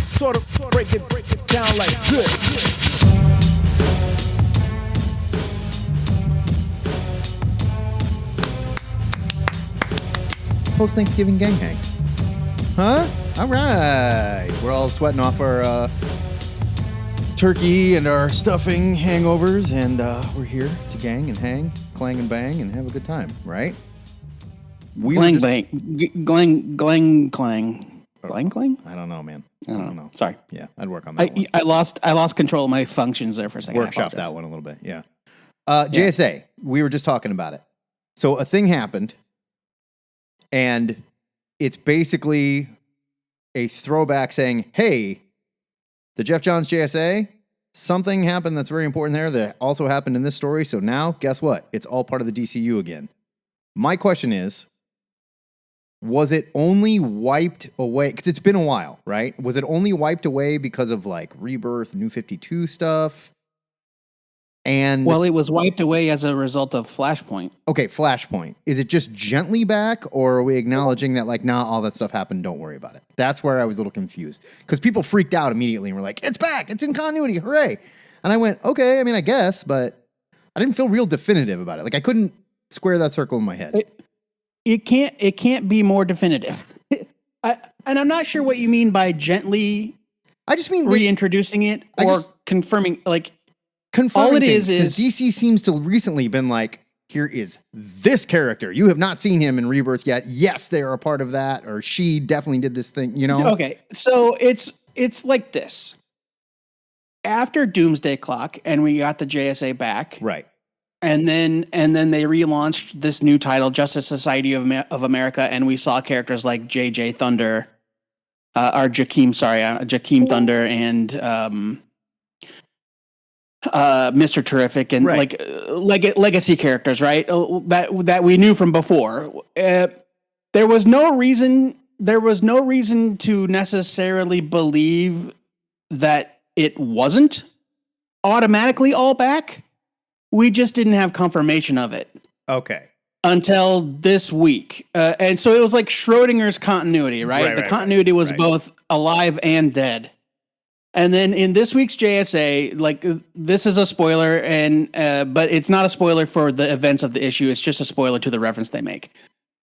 Sort of break it down like this. Post-Thanksgiving gang hang. Huh? All right. We're all sweating off our turkey and our stuffing hangovers, and we're here to gang and hang, clang and bang, and have a good time, right? Glang, bang. Glang, clang. Glang, clang? I don't know, man. I don't know. Sorry. Yeah, I'd work on that one. I lost control of my functions there for a second. Workshop that one a little bit, yeah. JSA, we were just talking about it. So a thing happened, and it's basically a throwback saying, hey, the Geoff Johns JSA, something happened that's very important there that also happened in this story. So now, guess what? It's all part of the DCU again. My question is, was it only wiped away? Because it's been a while, right? Was it only wiped away because of like Rebirth, New 52 stuff? And well, it was wiped away as a result of Flashpoint. Okay, Flashpoint. Is it just gently back, or are we acknowledging that, like, nah, all that stuff happened, don't worry about it? That's where I was a little confused. Because people freaked out immediately and were like, it's back, it's in continuity, hooray. And I went, okay, I mean, I guess, but I didn't feel real definitive about it. Like, I couldn't square that circle in my head. It can't be more definitive. And I'm not sure what you mean by gently I just mean reintroducing it or confirming, like, confirming all it things, is DC seems to recently been like, here is this character. You have not seen him in Rebirth yet. Yes, they are a part of that, or she definitely did this thing, you know? Okay, so it's like this. After Doomsday Clock, and we got the JSA back, right? And then they relaunched this new title, Justice Society of America, and we saw characters like JJ Thunder, Jakeem Thunder, and Mr. Terrific, and like legacy characters, right? That we knew from before. There was no reason to necessarily believe that it wasn't automatically all back. We just didn't have confirmation of it. Okay. Until this week. And so it was like Schrodinger's continuity, right? The continuity was both alive and dead. And then in this week's JSA, like, this is a spoiler, but it's not a spoiler for the events of the issue. It's just a spoiler to the reference they make.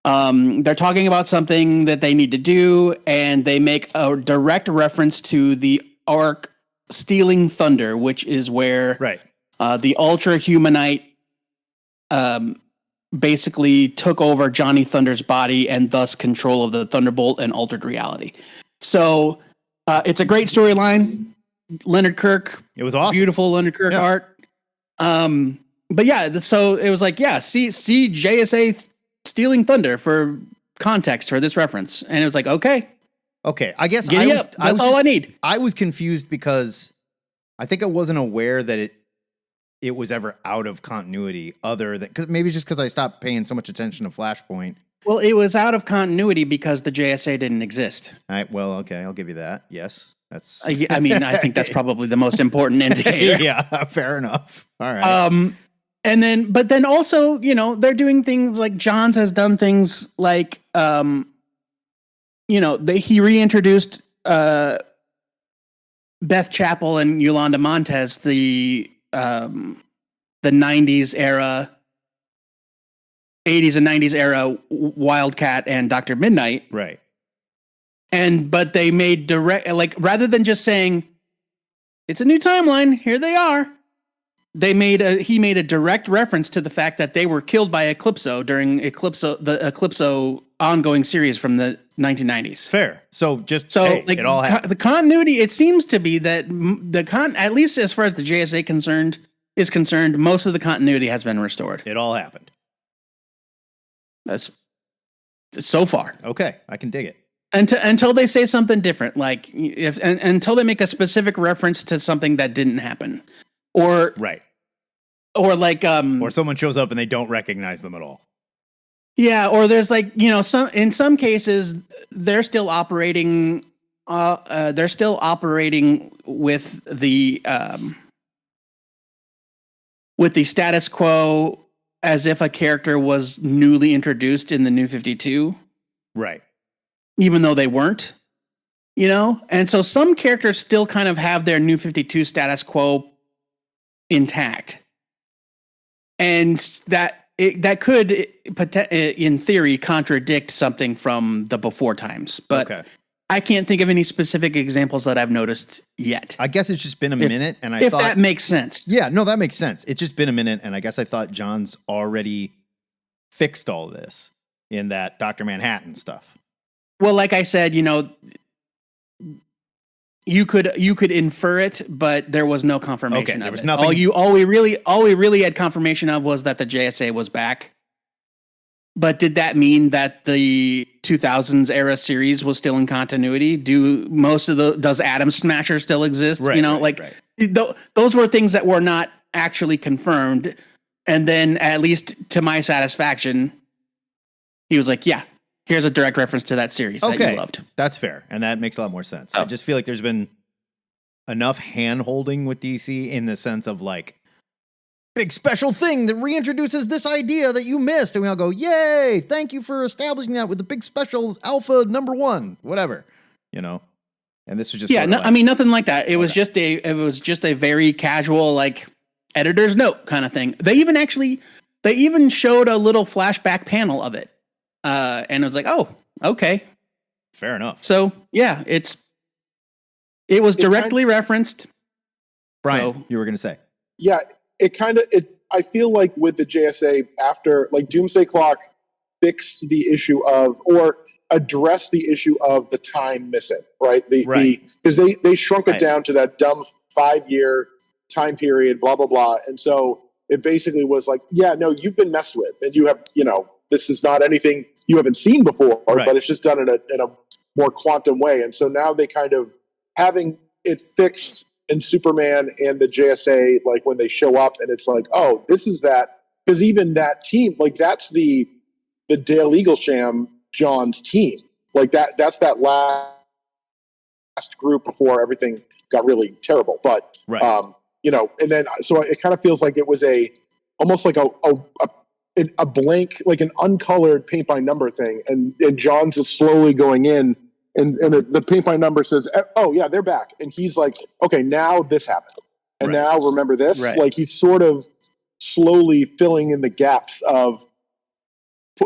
They're talking about something that they need to do, and they make a direct reference to the arc Stealing Thunder, which is where the Ultra Humanite basically took over Johnny Thunder's body and thus control of the Thunderbolt and altered reality. So it's a great storyline. Leonard Kirk. It was awesome. Beautiful Leonard Kirk art. But yeah, so it was like, see JSA Stealing Thunder for context for this reference. And it was like, okay. I guess that's all I need. I was confused because I think I wasn't aware that it was ever out of continuity, other than because I stopped paying so much attention to Flashpoint. Well, it was out of continuity because the JSA didn't exist. All right. Well, okay, I'll give you that. Yes, that's. I mean, I think that's probably the most important indicator. Yeah, fair enough. All right. But then also, you know, they're doing things like Johns has done things like, he reintroduced Beth Chappell and Yolanda Montez, the 90s era. 80s and 90s era Wildcat and Dr. Midnight. Right. But they made direct, like, rather than just saying, it's a new timeline, here they are. He made a direct reference to the fact that they were killed by Eclipso during the Eclipso ongoing series from the 1990s. Fair. It all happened. The continuity, it seems to be that at least as far as the JSA is concerned, most of the continuity has been restored. It all happened. That's so far. Okay, I can dig it. Until they say something different, like until they make a specific reference to something that didn't happen, or someone shows up and they don't recognize them at all. Yeah, or there's in some cases they're still operating. They're still operating with the status quo as if a character was newly introduced in the New 52. Right. even though they weren't, And so some characters still kind of have their New 52 status quo intact. And that could, in theory, contradict something from the before times. But I can't think of any specific examples that I've noticed yet. I guess it's just been a minute, and I thought that makes sense. Yeah, no, that makes sense. It's just been a minute, and I guess I thought Johns already fixed all this in that Dr. Manhattan stuff. Well, like I said, you could infer it, but there was no confirmation. There was it. nothing. All we really had confirmation of was that the JSA was back. But did that mean that the 2000s era series was still in continuity? Does Atom Smasher still exist? Those were things that were not actually confirmed. And then, at least to my satisfaction, he was like, "Yeah, here's a direct reference to that series that you loved." That's fair, and that makes a lot more sense. I just feel like there's been enough hand-holding with DC in the sense of like, big special thing that reintroduces this idea that you missed. And we all go, yay, thank you for establishing that with the big special alpha number 1, whatever, And this was just, nothing like that. It was just a very casual, like, editor's note kind of thing. They even showed a little flashback panel of it. And it was like, oh, okay. Fair enough. So yeah, it was directly referenced. Brian, you were going to say. Yeah. I feel like with the JSA, after like Doomsday Clock fixed the issue of, or addressed the issue of the time missing, right? Because they shrunk it down to that dumb 5-year time period, blah, blah, blah. And so it basically was like, yeah, no, you've been messed with, and you have, this is not anything you haven't seen before, but it's just done in a more quantum way. And so now they kind of having it fixed in Superman and the JSA, like when they show up and it's like, oh, this is that, because even that team, like that's the Dale Eaglesham Johns team, like that's that last group before everything got really terrible. But and then so it kind of feels like it was almost like a blank, like an uncolored paint by number thing, and Johns is slowly going in. And the paint by number says, oh, yeah, they're back. And he's like, okay, now this happened. And now remember this? Right. Like he's sort of slowly filling in the gaps of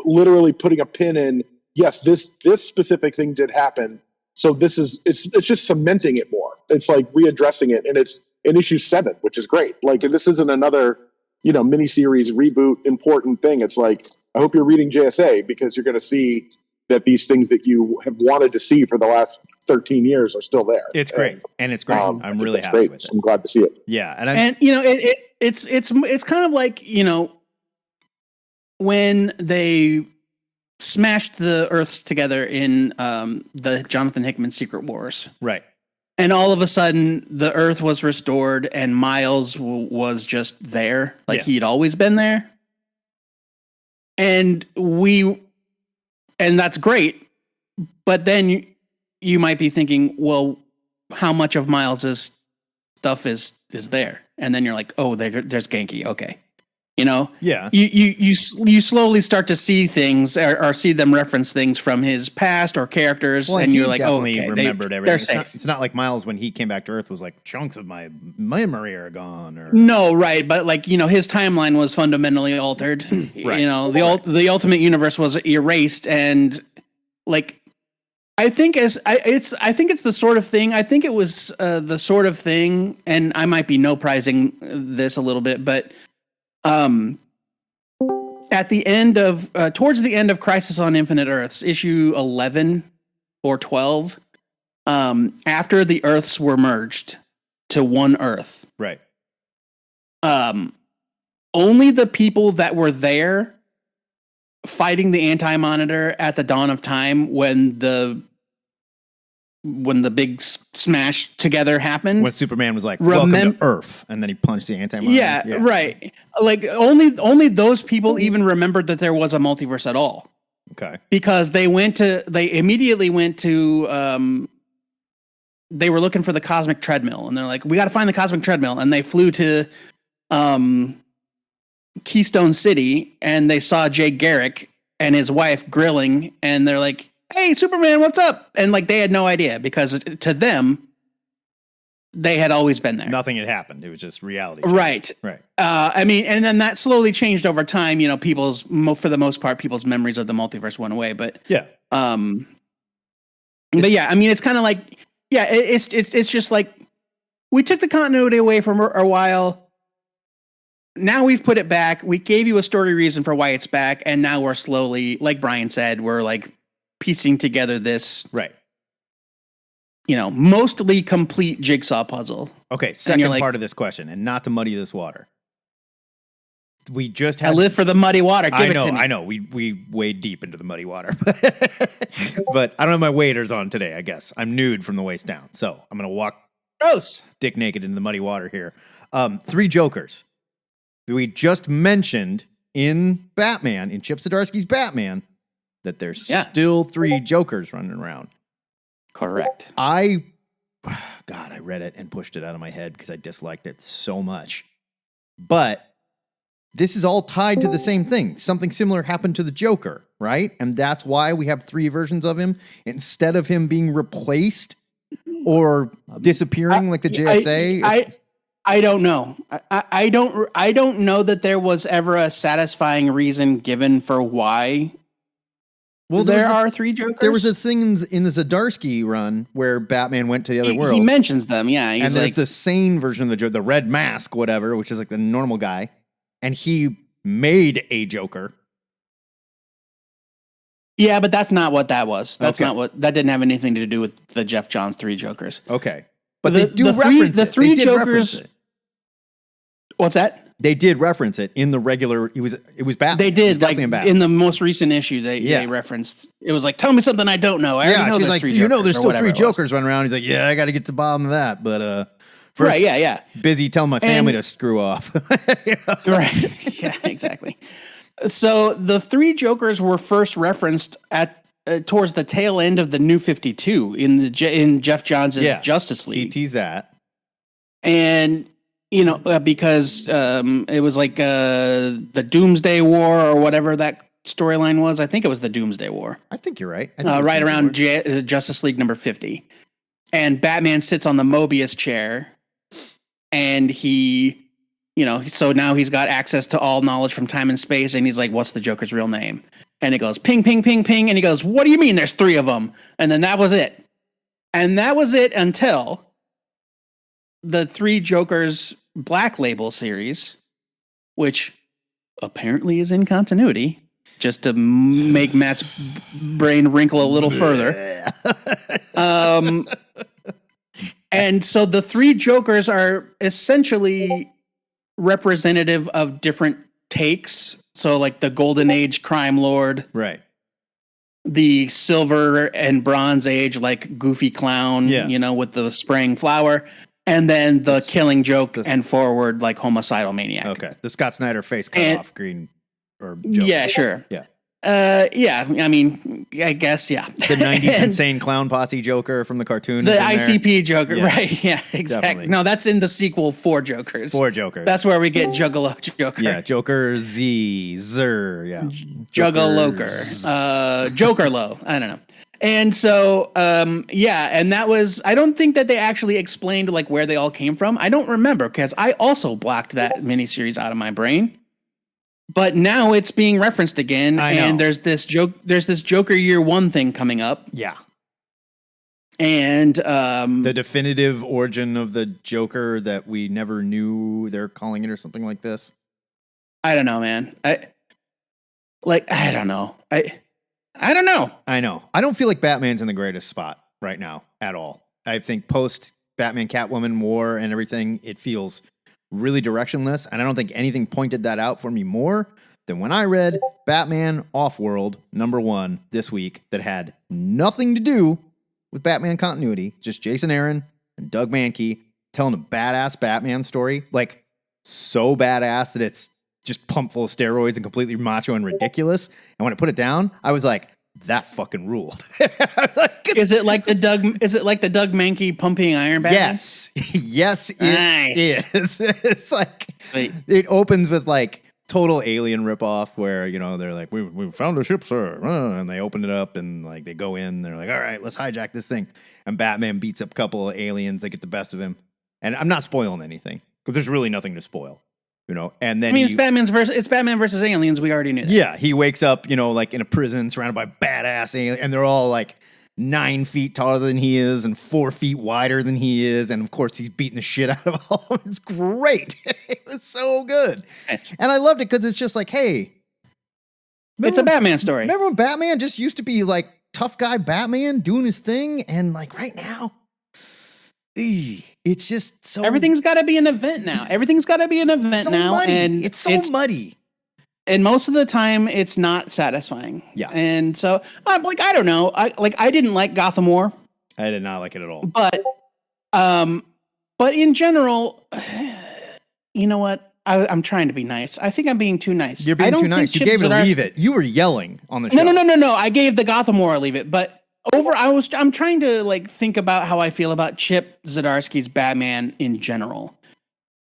literally putting a pin in, yes, this specific thing did happen. So it's just cementing it more. It's like readdressing it. And it's in issue 7, which is great. Like, this isn't another, miniseries reboot important thing. It's like, I hope you're reading JSA because you're going to see that these things that you have wanted to see for the last 13 years are still there. It's great. And it's great. I'm really happy with it. I'm glad to see it. Yeah. It's kind of like, when they smashed the Earths together in the Jonathan Hickman Secret Wars. Right. And all of a sudden the Earth was restored and Miles was just there. Like he'd always been there. And that's great, but then you might be thinking, well, how much of Miles's stuff is there? And then you're like, oh, there's Genki. Okay, Yeah. You slowly start to see things or see them reference things from his past or characters, and you're like, oh, okay, remembered everything. It's not like Miles when he came back to Earth was like chunks of my memory are gone. Or no, right? But like his timeline was fundamentally altered. Right. The Ultimate Universe was erased, and like I think it's the sort of thing. I think it was the sort of thing, and I might be no-prizing this a little bit, but. At the end of towards the end of Crisis on Infinite Earths, issue 11 or 12, after the Earths were merged to one Earth, right? Only the people that were there fighting the Anti-Monitor at the dawn of time when the big smash together happened. When Superman was like, welcome to Earth, and then he punched the Anti-Monitor. Yeah, right. Like only those people even remembered that there was a multiverse at all. Okay. Because they immediately went to they were looking for the cosmic treadmill, and they're like, we got to find the cosmic treadmill, and they flew to Keystone City, and they saw Jay Garrick and his wife grilling, and they're like, hey, Superman, what's up? And like they had no idea because to them, they had always been there. Nothing had happened. It was just reality. Right. Right. I mean, and then that slowly changed over time. You know, for the most part, people's memories of the multiverse went away. But yeah. But yeah, I mean, it's kind of like, yeah, it's just like we took the continuity away from a while. Now we've put it back. We gave you a story reason for why it's back, and now we're slowly, like Brian said, we're like piecing together this, right? You know, mostly complete jigsaw puzzle. Okay, second part of this question, and not to muddy this water. We just had. I live for the muddy water. Give it to me. I know. We wade deep into the muddy water, but I don't have my waders on today. I guess I'm nude from the waist down, so I'm gonna walk gross dick naked into the muddy water here. 3 Jokers. We just mentioned in Batman, in Chip Zdarsky's Batman, that there's still 3 Jokers running around. Correct. I read it and pushed it out of my head because I disliked it so much. But this is all tied to the same thing. Something similar happened to the Joker, right? And that's why we have 3 versions of him instead of him being replaced or disappearing like the JSA. I don't know. I don't know that there was ever a satisfying reason given for why. Well, there are 3 Jokers. There was a thing in the Zdarsky run where Batman went to the other world. He mentions them, yeah. And there's the sane version of the Joker, the Red Mask, whatever, which is like the normal guy. And he made a Joker. Yeah, but that's not what that was. That's not what that didn't have anything to do with the Geoff Johns 3 Jokers. Okay. But they do reference the 3 Jokers. What's that? They did reference it in the regular. It was Batman. They did, like in the most recent issue. They referenced. It was like, tell me something I don't know. I already know there's like, 3 Jokers. You know, there's still 3 Jokers running around. He's like, yeah, I got to get to the bottom of that. But first, right, busy telling my family to screw off. Right. Yeah, exactly. So the 3 Jokers were first referenced at towards the tail end of the New 52 in Geoff Johns' Justice League. He teased that, and. You know, because it was like the Doomsday War or whatever that storyline was. I think it was the Doomsday War. I think you're right. Right around Justice League number 50. And Batman sits on the Mobius chair. And he, you know, so now he's got access to all knowledge from time and space. And he's like, what's the Joker's real name? And it goes ping, ping, ping, ping. And he goes, what do you mean there's 3 of them? And then that was it. And that was it until the 3 Jokers Black Label series, which apparently is in continuity, just to make Matt's brain wrinkle a little further. And so the 3 Jokers are essentially representative of different takes. So like the Golden Age crime lord, right? The Silver and Bronze Age, like goofy clown, you know, with the spraying flower. And then the Killing Joke and Forward, like homicidal maniac. Okay. The Scott Snyder face cut off green or Joker. Yeah, sure. Yeah. Yeah. I mean, I guess, yeah. The 90s insane clown posse Joker from the cartoon. The ICP Joker. Yeah. Right. Yeah, exactly. Definitely. No, that's in the sequel 4 Jokers. 4 Jokers. That's where we get Juggalo Joker. Yeah. Joker Zer. Yeah. Juggaloker. Jokerlo. I don't know. And so, and that was, I don't think that they actually explained like where they all came from. I don't remember because I also blocked that miniseries out of my brain. But now it's being referenced again. And there's this Joker Year 1 thing coming up. Yeah. And the definitive origin of the Joker that we never knew they're calling it or something like this. I don't know, man. I don't know. I don't know. I know. I don't feel like Batman's in the greatest spot right now at all. I think post Batman Catwoman war and everything, it feels really directionless. And I don't think anything pointed that out for me more than when I read Batman Offworld #1 this week that had nothing to do with Batman continuity. Just Jason Aaron and Doug Mankey telling a badass Batman story. Like so badass that it's just pumped full of steroids and completely macho and ridiculous. And when I put it down, I was like, that fucking ruled. I was like, is it like the Doug Mankey pumping Iron Batman? Yes. Yes, it is. It's like, it opens with like total Alien ripoff where, you know, they're like, we found a ship, sir. And they open it up and like they go in. They're like, all right, let's hijack this thing. And Batman beats up a couple of aliens. They get the best of him. And I'm not spoiling anything because there's really nothing to spoil, you know. And then it's Batman versus aliens. We already knew that. Yeah, he wakes up, you know, like in a prison surrounded by badass aliens, and they're all like 9 feet taller than he is and 4 feet wider than he is. And of course, he's beating the shit out of all of them. It's great. It was so good. And I loved it because it's just like, hey. It's a Batman story. Remember when Batman just used to be like tough guy Batman doing his thing? And like right now, it's just so. Everything's got to be an event now. Everything's got to be an event now. Muddy. And it's muddy. And most of the time, it's not satisfying. Yeah. And so, like, I don't know. I didn't like Gotham War. I did not like it at all. But in general, you know what? I'm trying to be nice. I think I'm being too nice. You're being too nice. You gave it a leave it. You were yelling on the show. No. I gave the Gotham War a leave it. But I'm trying to like think about how I feel about Chip Zdarsky's Batman in general.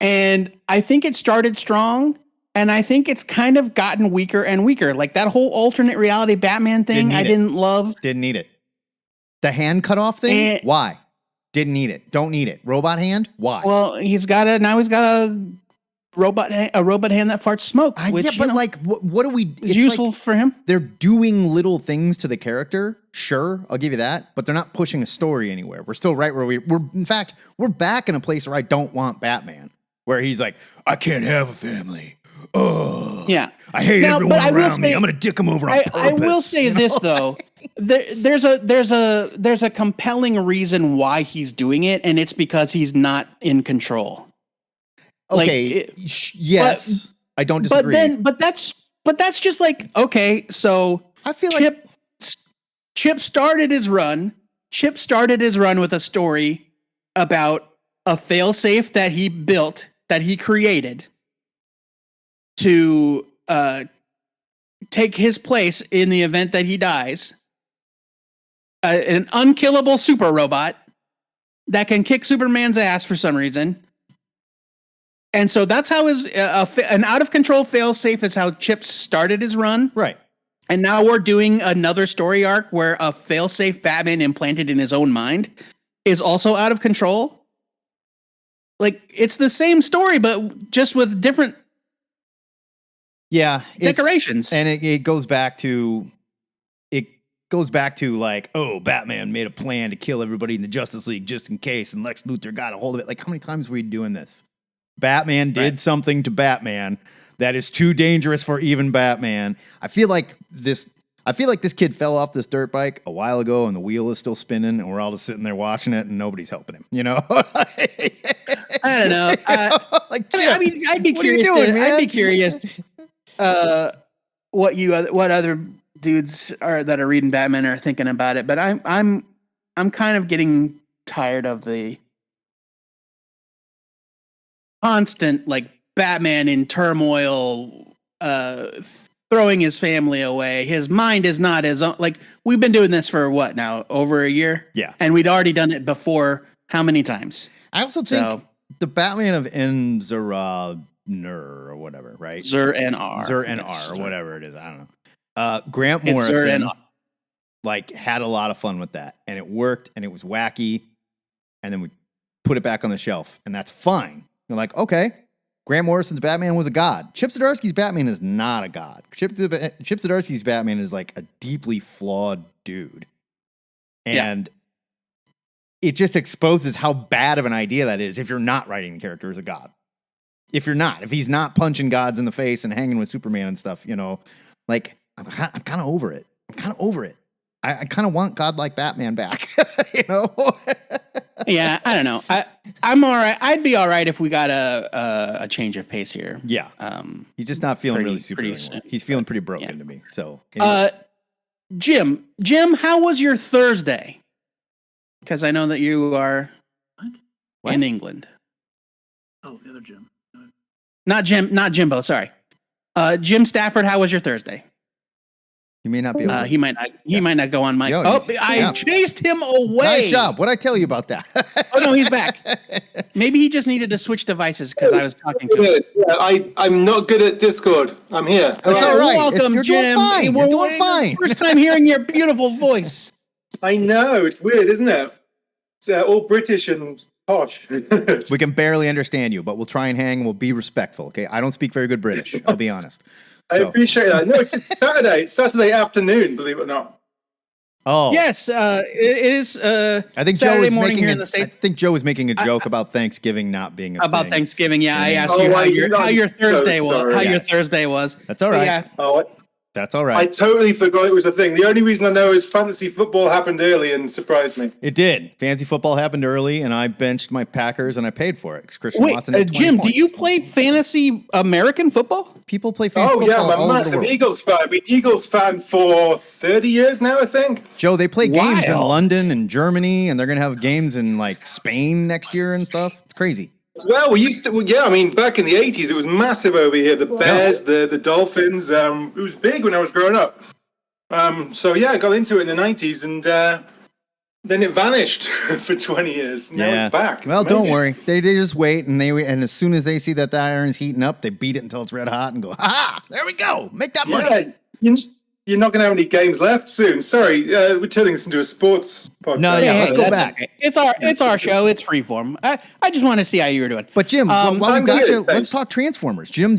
And I think it started strong. And I think it's kind of gotten weaker and weaker. Like that whole alternate reality Batman thing, I didn't love. Didn't need it. The hand cut off thing? Why? Didn't need it. Don't need it. Robot hand? Why? Well, he's got a robot hand that farts smoke. Which, like, what do we? It's useful for him. They're doing little things to the character. Sure, I'll give you that. But they're not pushing a story anywhere. We're still right where we're. In fact, we're back in a place where I don't want Batman, where he's like, I can't have a family. Oh, yeah. I hate everyone around me. I'm going to dick them over on purpose. I will say this though. There's a compelling reason why he's doing it, and it's because he's not in control. Okay. Yes. I don't disagree. But that's just like, okay, so I feel Chip started his run. Chip started his run with a story about a failsafe that he built, that he created, to take his place in the event that he dies. An unkillable super robot that can kick Superman's ass for some reason. And so that's how an out-of-control failsafe is how Chip started his run. Right. And now we're doing another story arc where a failsafe Batman implanted in his own mind is also out of control. Like, it's the same story, but just with different decorations. And it goes back to like, oh, Batman made a plan to kill everybody in the Justice League just in case, and Lex Luthor got a hold of it. Like, how many times were we doing this? Batman did something to Batman that is too dangerous for even Batman. I feel like this kid fell off this dirt bike a while ago and the wheel is still spinning and we're all just sitting there watching it and nobody's helping him, you know? I don't know. I'd be curious. I'd be curious what other dudes that are reading Batman are thinking about it. But I'm kind of getting tired of the constant like Batman in turmoil, throwing his family away. His mind is not his own. Like, we've been doing this for what now? Over a year? Yeah. And we'd already done it before how many times? I also think the Batman of N-Zara or whatever, right? Zur-N-R. Zur-N-R, or whatever it is. I don't know. Grant Morrison like had a lot of fun with that. And it worked and it was wacky. And then we put it back on the shelf. And that's fine. You're like, okay, Grant Morrison's Batman was a god. Chip Zdarsky's Batman is not a god. Chip Zdarsky's Batman is like a deeply flawed dude. And it just exposes how bad of an idea that is if you're not writing the character as a god. If he's not punching gods in the face and hanging with Superman and stuff, you know, like, I'm kind of over it. I kind of want godlike Batman back, you know? Yeah, I don't know. I'm all right. I'd be all right if we got a change of pace here. Yeah. He's just not feeling really super anymore. He's feeling pretty broken to me. So, Jim, how was your Thursday? Because I know that you are in England. Oh, the other Jim. Not Jimbo, sorry. Jim Stafford, how was your Thursday? You may not be able to. He might not go on my. Yo, I chased him away. Nice job. What'd I tell you about that? Oh no, he's back. Maybe he just needed to switch devices because I was talking to him. Yeah, I'm not good at Discord. I'm here. That's all right. Welcome, You're Jim. doing fine. You're doing fine. First time hearing your beautiful voice. I know. It's weird, isn't it? It's all British and posh. We can barely understand you, but we'll try and hang. We'll be respectful, okay? I don't speak very good British. I'll be honest. I appreciate that. No, it's Saturday. It's Saturday afternoon, believe it or not. Oh. Yes, it is. I think Saturday Joe was morning making here in the States. I think Joe was making a joke about Thanksgiving not being a About thing. Thanksgiving, yeah. I asked Oh, you I- how your Thursday so was. sorry. How Yeah. your Thursday was. That's all But right. yeah. Oh, That's all I right. totally forgot it was a thing. The only reason I know is fantasy football happened early and surprised me. It did. Fantasy football happened early, and I benched my Packers, and I paid for it. 'Cause Christian Wait, Watson had 20 Jim, do points. you play fantasy American football? People play fantasy Oh, yeah, football I'm all a over the massive world. Eagles fan. I've been Eagles fan for 30 years now, I think. Joe, they play games in Wild. London and Germany, and they're going to have games in like Spain next year and stuff. It's crazy. Well, we used to, I mean, back in the 80s, it was massive over here. The Bears, the Dolphins. It was big when I was growing up. So, yeah, I got into it in the 90s, and then it vanished for 20 years. Now it's back. It's Well, don't amazing. worry. They just wait, and as soon as they see that the iron's heating up, they beat it until it's red hot and go, ha! There we go. Make that money. Yeah, you're not going to have any games left soon. Sorry, we're turning this into a sports podcast. No, yeah, let's go that's back. okay. It's our show. It's freeform. I just want to see how you were doing. But Jim, while we I'm got good, you, let's thanks. talk Transformers. Jim,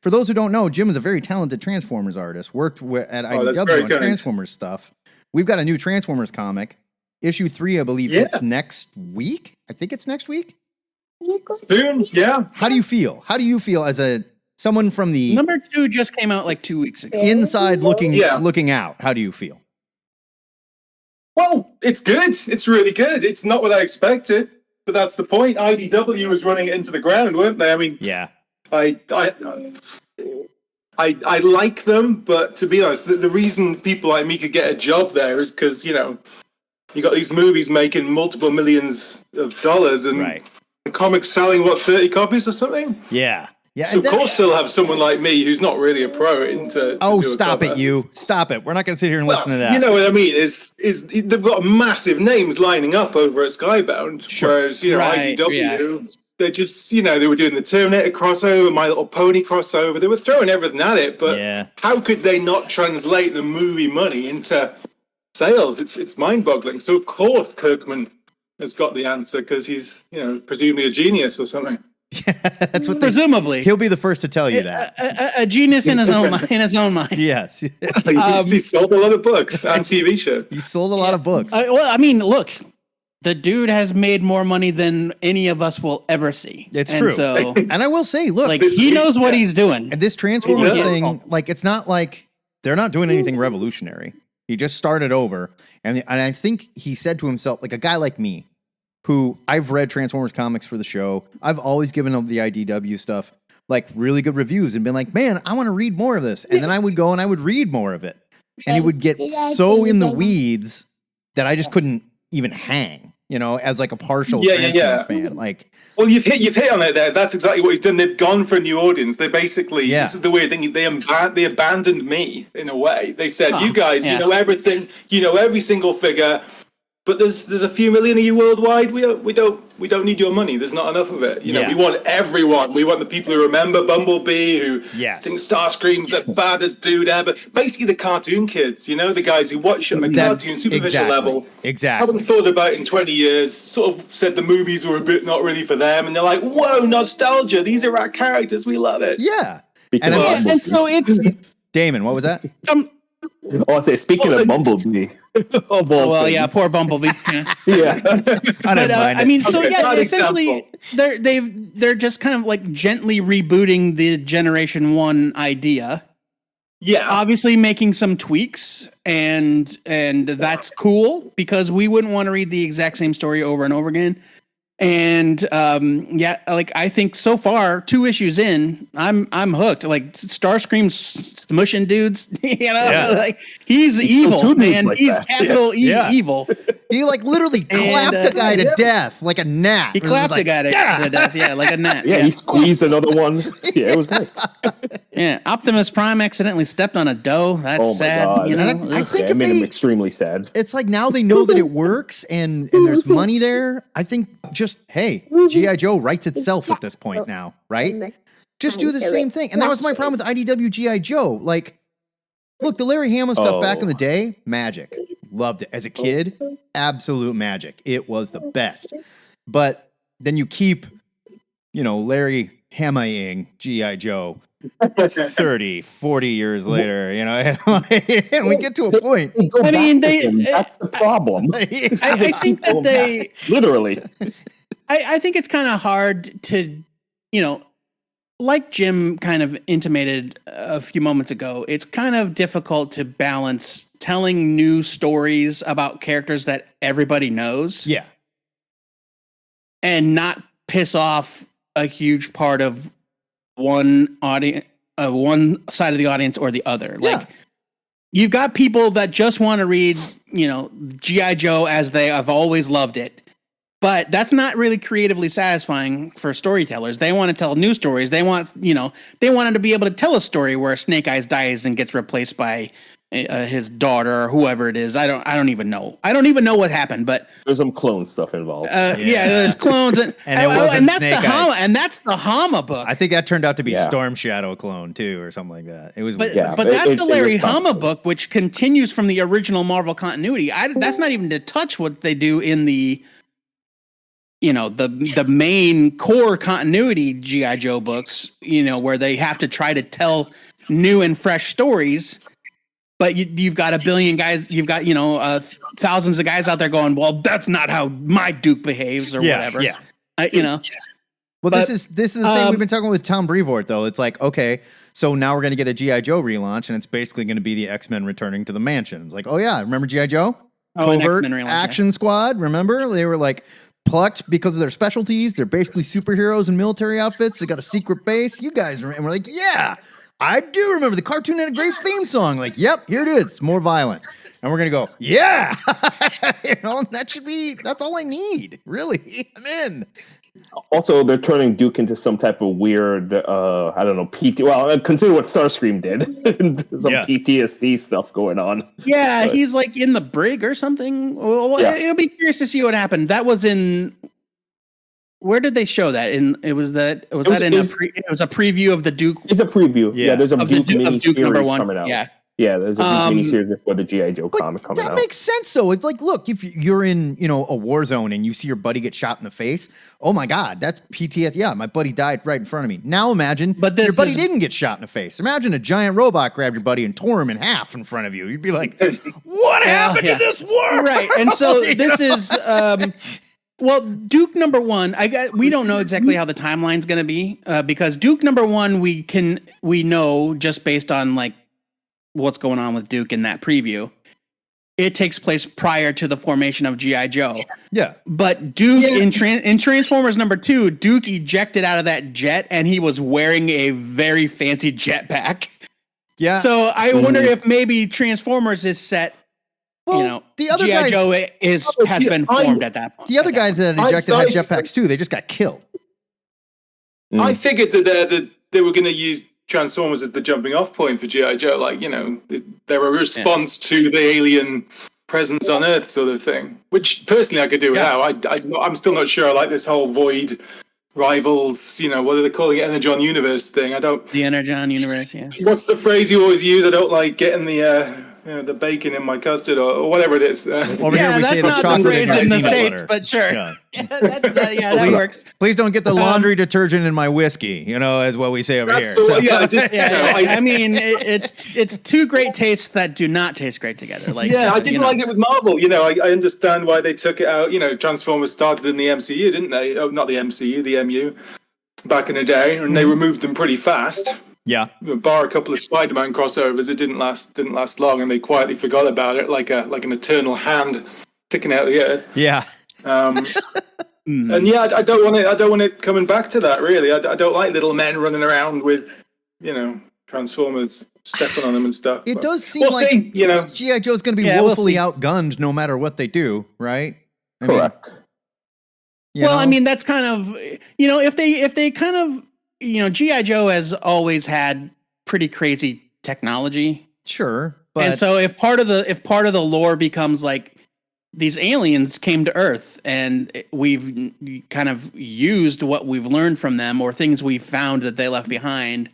for those who don't know, Jim is a very talented Transformers artist. Worked at that's IDW very on kind. Transformers stuff. We've got a new Transformers comic. Issue 3, I believe, hits next week. I think it's next week. Soon, yeah. How do you feel? How do you feel as someone from the Number 2 just came out like 2 weeks ago. inside looking Yeah. out? How do you feel? Well, it's good. It's really good. It's not what I expected, but that's the point. IDW was running it into the ground, weren't they? I mean, Yeah. I like them, but to be honest, the reason people like me could get a job there is because, you got these movies making multiple millions of dollars, and Right. the comic's selling, 30 copies or something? Yeah. Yeah. So of course they'll have someone like me who's not really a pro to Oh, do a stop cover. it, you. Stop it. We're not going to sit here and listen to that. You know what I mean? Is they've got massive names lining up over at Skybound, whereas Right, IDW, they just they were doing the Terminator crossover, My Little Pony crossover. They were throwing everything at it, but how could they not translate the movie money into sales? It's mind-boggling. So of course Kirkman has got the answer because he's presumably a genius or something. That's what Presumably. he'll be the first to tell you that. A genius in his own mind. Yes. He sold a lot of books and TV shows. He sold a lot of books. Well, I mean, look, the dude has made more money than any of us will ever see. It's And true. So, And I will say, look, like, he knows what he's doing. and this Transformers Yeah. thing, like, it's not like they're not doing anything revolutionary. He just started over. And I think he said to himself, like a guy like me, who I've read Transformers comics for the show. I've always given him the IDW stuff, like really good reviews, and been like, man, I want to read more of this. And then I would go and I would read more of it. And it would get so in the weeds that I just couldn't even hang, as like a partial Transformers fan. Like, well, you've hit on it there. That's exactly what he's done. They've gone for a new audience. They basically, this is the weird thing. They abandoned me in a way. They said, you guys, you know everything, you know every single figure. But there's a few million of you worldwide. We don't need your money. There's not enough of it. We want everyone. We want the people who remember Bumblebee, who think Starscream's the baddest dude ever. Basically, the cartoon kids. The guys who watch it on a cartoon superficial level. Exactly. Haven't thought about it in 20 years. Sort of said the movies were a bit not really for them, and they're like, "Whoa, nostalgia! These are our characters. We love it." Yeah. And so it's Damon. What was that? I say, speaking of Bumblebee. Poor Bumblebee. Yeah. I mean, so Okay, essentially, they're just kind of like gently rebooting the Generation 1 idea. Yeah. Obviously making some tweaks, and that's cool because we wouldn't want to read the exact same story over and over again. And I think so far 2 issues in, I'm hooked. Like Starscream's smushing dudes, like he's evil, man. like He's that. capital E evil. He like literally claps a guy to death like a gnat. He clapped a guy to death, like a gnat. Yeah, he squeezed another one. Yeah, it was great. Yeah, Optimus Prime accidentally stepped on a doe. That's sad. God. You know, I think it made him extremely sad. it's like now they know that it works and there's money there. I think just, hey, G.I. Joe writes itself at this point now, right? Just do the same thing. And that was my problem with IDW G.I. Joe. Like, look, the Larry Hama stuff back in the day, magic. Loved it. As a kid, absolute magic. It was the best. But then you keep, Larry Hama-ing G.I. Joe 30, 40 years later, and we get to a point. I mean, that's the problem. I think that they literally. I think it's kind of hard to, like Jim kind of intimated a few moments ago, it's kind of difficult to balance telling new stories about characters that everybody knows. Yeah. And not piss off a huge part of one audience, one side of the audience or the other. Yeah. Like, you've got people that just want to read, G.I. Joe as they have always loved it. But that's not really creatively satisfying for storytellers. They want to tell new stories. They want, they wanted to be able to tell a story where Snake Eyes dies and gets replaced by his daughter or whoever it is. I don't even know. I don't even know what happened. But there's some clone stuff involved. There's clones, and that's the Hama book. I think that turned out to be Storm Shadow clone too, or something like that. It was, but that's the Larry Hama book, which continues from the original Marvel continuity. That's not even to touch what they do in the. The main core continuity G.I. Joe books, where they have to try to tell new and fresh stories. But you've got a billion guys, you've got, thousands of guys out there going, well, that's not how my Duke behaves or whatever. Yeah. Well, this is the same we've been talking with Tom Brevoort, though. It's like, okay, so now we're going to get a G.I. Joe relaunch, and it's basically going to be the X-Men returning to the mansion. It's like, oh, yeah, remember G.I. Joe? Covert Action Squad, remember? They were like plucked because of their specialties. They're basically superheroes in military outfits. They got a secret base. You guys remember? And we're like, yeah, I do remember. The cartoon had a great theme song. Like, yep, here it is. More violent. And we're going to go, yeah. That's all I need. Really. I'm in. Also, they're turning Duke into some type of weird, PT. Well, consider what Starscream did. Some PTSD stuff going on. Yeah, he's like in the brig or something. Well, it'll be curious to see what happened. That was in. Where did they show that? It was a preview of the Duke. It's a preview. Yeah, there's a Duke number one coming out. Yeah, there's a miniseries before the G.I. Joe comic coming out. That makes sense, though. It's like, look, if you're in, a war zone and you see your buddy get shot in the face, oh my God, that's PTSD. Yeah, my buddy died right in front of me. Now imagine your buddy didn't get shot in the face. Imagine a giant robot grabbed your buddy and tore him in half in front of you. You'd be like, what happened to this world? Right, and so this is... Well, Duke number one, we don't know exactly how the timeline's going to be because Duke number one, we know just based on like what's going on with Duke in that preview. It takes place prior to the formation of G.I. Joe. Yeah. But Duke in Transformers number 2, Duke ejected out of that jet and he was wearing a very fancy jetpack. Yeah. So I wonder if maybe Transformers is set. Well, the other G.I. Joe has been formed at that point. The other guys that ejected had jetpacks too. They just got killed. I figured that they were going to use Transformers as the jumping off point for G.I. Joe. Like, they're a response to the alien presence on Earth sort of thing. Which, personally, I could do without. I'm still not sure I like this whole Void Rivals, what are they calling it? Energon Universe thing. The Energon Universe, yeah. What's the phrase you always use? I don't like getting the bacon in my custard or whatever it is. Over here we say that's the not the chocolate phrase in the States, but sure. Yeah. That works. Please don't get the laundry detergent in my whiskey, is what we say over here. I mean, it's two great tastes that do not taste great together. Like, I didn't like it with Marvel. I understand why they took it out. Transformers started in the MCU, didn't they? Oh, not the MCU, the MU, back in the day, and they removed them pretty fast. Yeah, bar a couple of Spider-Man crossovers, it didn't last long, and they quietly forgot about it, like an eternal hand sticking out of the earth. Yeah, and I don't want it coming back to that. Really, I don't like little men running around with, Transformers stepping on them and stuff. It does seem like G.I. Joe's going to be woefully outgunned no matter what they do, right? Correct. I mean, that's kind of if they kind of. G.I. Joe has always had pretty crazy technology. Sure, but and so if part of the lore becomes like these aliens came to Earth and we've kind of used what we've learned from them or things we found that they left behind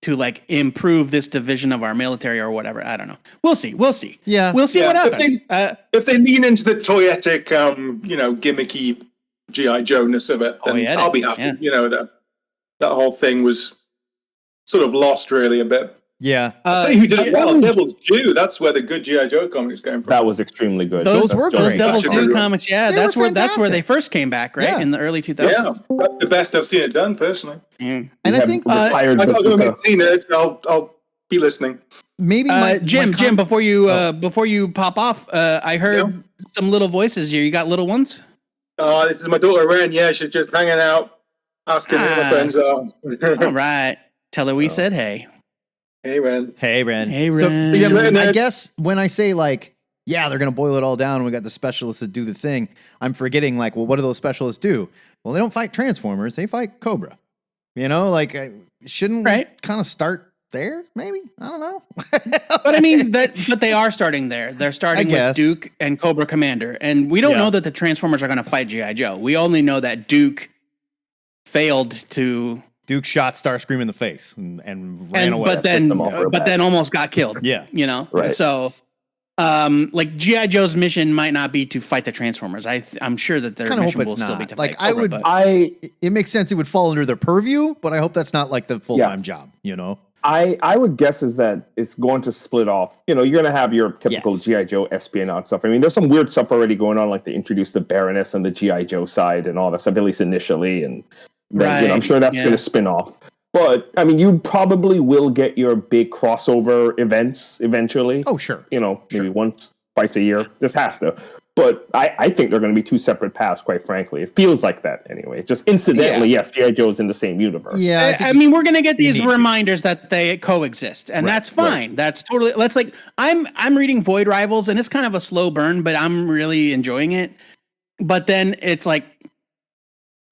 to like improve this division of our military or whatever. I don't know. We'll see. Yeah. We'll see what happens. If they lean into the toyetic, gimmicky G.I. Joe-ness of it, then I'll be happy. Yeah. That whole thing was sort of lost really a bit. Yeah. Who did it well? Devil's Due. That's where the good G.I. Joe comics came from. That was extremely good. Those great. Devil's Due comics, that's where they first came back, right? Yeah. In the early 2000s. Yeah, that's the best I've seen it done, personally. And I think I got to make it. I'll be listening. Maybe Jim, before you pop off, I heard some little voices here. You got little ones? This is my daughter Ren. Yeah, she's just hanging out, asking who my friends are. All right. Tell her we said hey. Hey, Ren. Hey, Ren. Hey, Ren. So, Jim, I guess when I say, like, yeah, they're going to boil it all down and we got the specialists that do the thing, I'm forgetting, like, well, what do those specialists do? Well, they don't fight Transformers. They fight Cobra. You know, like, shouldn't we kind of start there, maybe? I don't know. But I mean, but they are starting there. They're starting with Duke and Cobra Commander. And we don't know that the Transformers are going to fight G.I. Joe. We only know that Duke failed to... Duke shot Starscream in the face and ran away. But then almost got killed. Yeah. You know? Right. So, like, G.I. Joe's mission might not be to fight the Transformers. I'm sure that their mission will still be to fight Cobra. It makes sense it would fall under their purview, but I hope that's not, like, the full-time job, you know? I would guess is that it's going to split off. You know, you're going to have your typical G.I. Joe espionage stuff. I mean, there's some weird stuff already going on, like they introduced the Baroness on the G.I. Joe side and all that stuff, at least initially, and then, I'm sure that's going to spin off. But, I mean, you probably will get your big crossover events eventually. Oh, sure. You know, maybe once, twice a year. This has to. But I think they're going to be two separate paths, quite frankly. It feels like that anyway. It's just incidentally, yes, G.I. Joe's in the same universe. Yeah. I mean, we're going to get these reminders that they coexist, and that's fine. Right. That's totally, that's like, I'm reading Void Rivals, and it's kind of a slow burn, but I'm really enjoying it. But then it's like,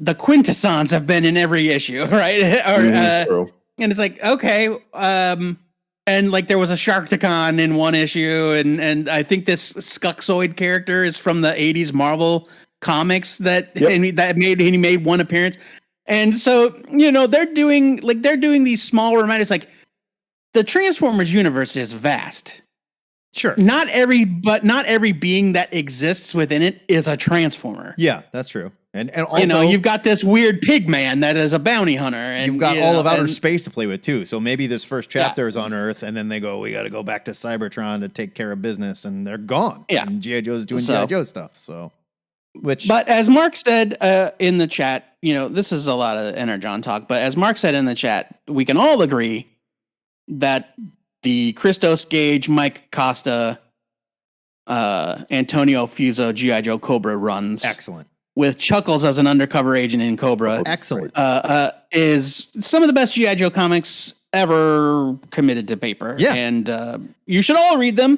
the quintessons have been in every issue, right? And it's like, okay, and like there was a Sharkticon in one issue, and I think this Skuxoid character is from the 80s Marvel comics that he made one appearance. And so, you know, they're doing these small reminders, like the Transformers universe is vast. Sure. Not every being that exists within it is a Transformer. Yeah, that's true. And also, you know, you've got this weird pig man that is a bounty hunter, and you've got all of outer space to play with too. So maybe this first chapter is on Earth, and then they go, we got to go back to Cybertron to take care of business, and they're gone. Yeah, and G.I. Joe's doing G.I. Joe stuff. So, but as Mark said in the chat, you know, this is a lot of Energon talk. But as Mark said in the chat, we can all agree that the Christos Gage, Mike Costa, Antonio Fuso, G.I. Joe Cobra runs excellent. With Chuckles as an undercover agent in Cobra. Excellent. Is some of the best G.I. Joe comics ever committed to paper. Yeah. And you should all read them,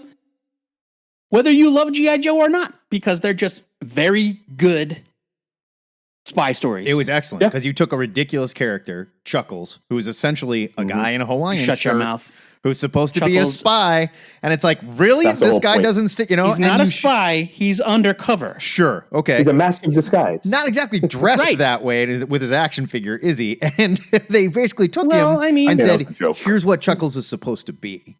whether you love G.I. Joe or not, because they're just very good spy stories. It was excellent because you took a ridiculous character, Chuckles, who is essentially a guy in a Hawaiian shirt. Shut your mouth. Who's supposed to be a spy, and it's like, really? This guy doesn't stick, you know? He's not a spy, he's undercover. Sure, okay. He's a master of disguise. Not exactly dressed that way with his action figure, is he? And they basically took him and said, here's what Chuckles is supposed to be.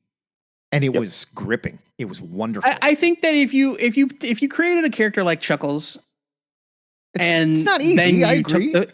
And it was gripping. It was wonderful. I think that if you created a character like Chuckles, it's not easy, I agree. But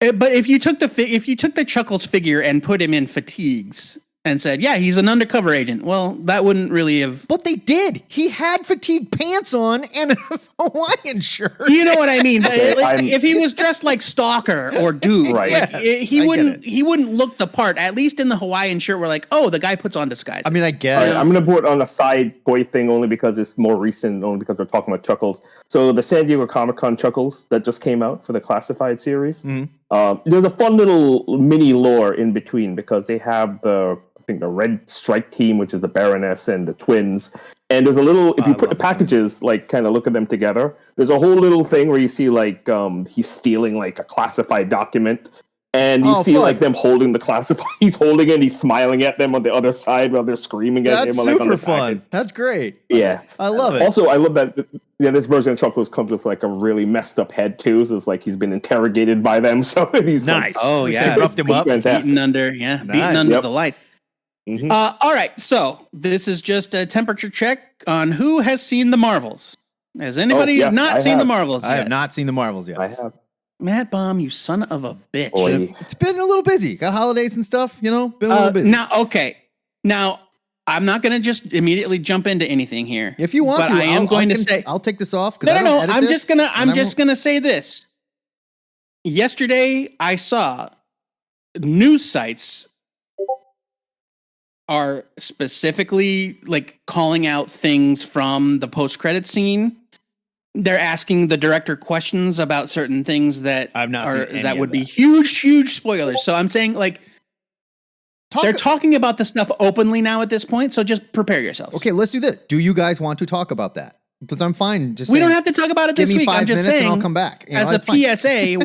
if you took the Chuckles figure and put him in fatigues and said, yeah, he's an undercover agent, well, that wouldn't really have... But they did. He had fatigue pants on and a Hawaiian shirt. You know what I mean? If he was dressed like Stalker or Dude, he wouldn't look the part. At least in the Hawaiian shirt, we're like, oh, the guy puts on disguise. I mean, I guess. Right, I'm going to put on a side boy thing only because it's more recent, only because we're talking about Chuckles. So the San Diego Comic-Con Chuckles that just came out for the Classified series, there's a fun little mini lore in between because they have the Red Strike team, which is the Baroness and the twins. And there's a little, if you put the packages, like kind of look at them together, there's a whole little thing where you see like he's stealing like a classified document. And you see like them holding the classified. He's holding it. He's smiling at them on the other side while they're screaming at him. That's like, super fun. That's great. Yeah, I love it. Also, I love that. This version of Chuckles comes with like a really messed up head too. So it's like he's been interrogated by them. So he's nice. Like, they roughed him up, beaten under the lights. Mm-hmm. All right, so this is just a temperature check on who has seen the Marvels. Has anybody not seen the Marvels yet? I have not seen the Marvels yet. I have. Matt Baum, you son of a bitch. Boy. It's been a little busy. Got holidays and stuff, been a little busy. Now, I'm not going to just immediately jump into anything here. If you want but to, I am going to say I'll take this off. No. I'm just gonna say this. Yesterday, I saw news sites are specifically like calling out things from the post-credit scene. They're asking the director questions about certain things that I've not seen any that of would that. be huge spoilers. So I'm saying like they're talking about the stuff openly now at this point. So just prepare yourselves. Okay, let's do this. Do you guys want to talk about that? Because I'm fine. Just we don't have to talk about it this week. I'm just saying, and I'll come back. As a PSA,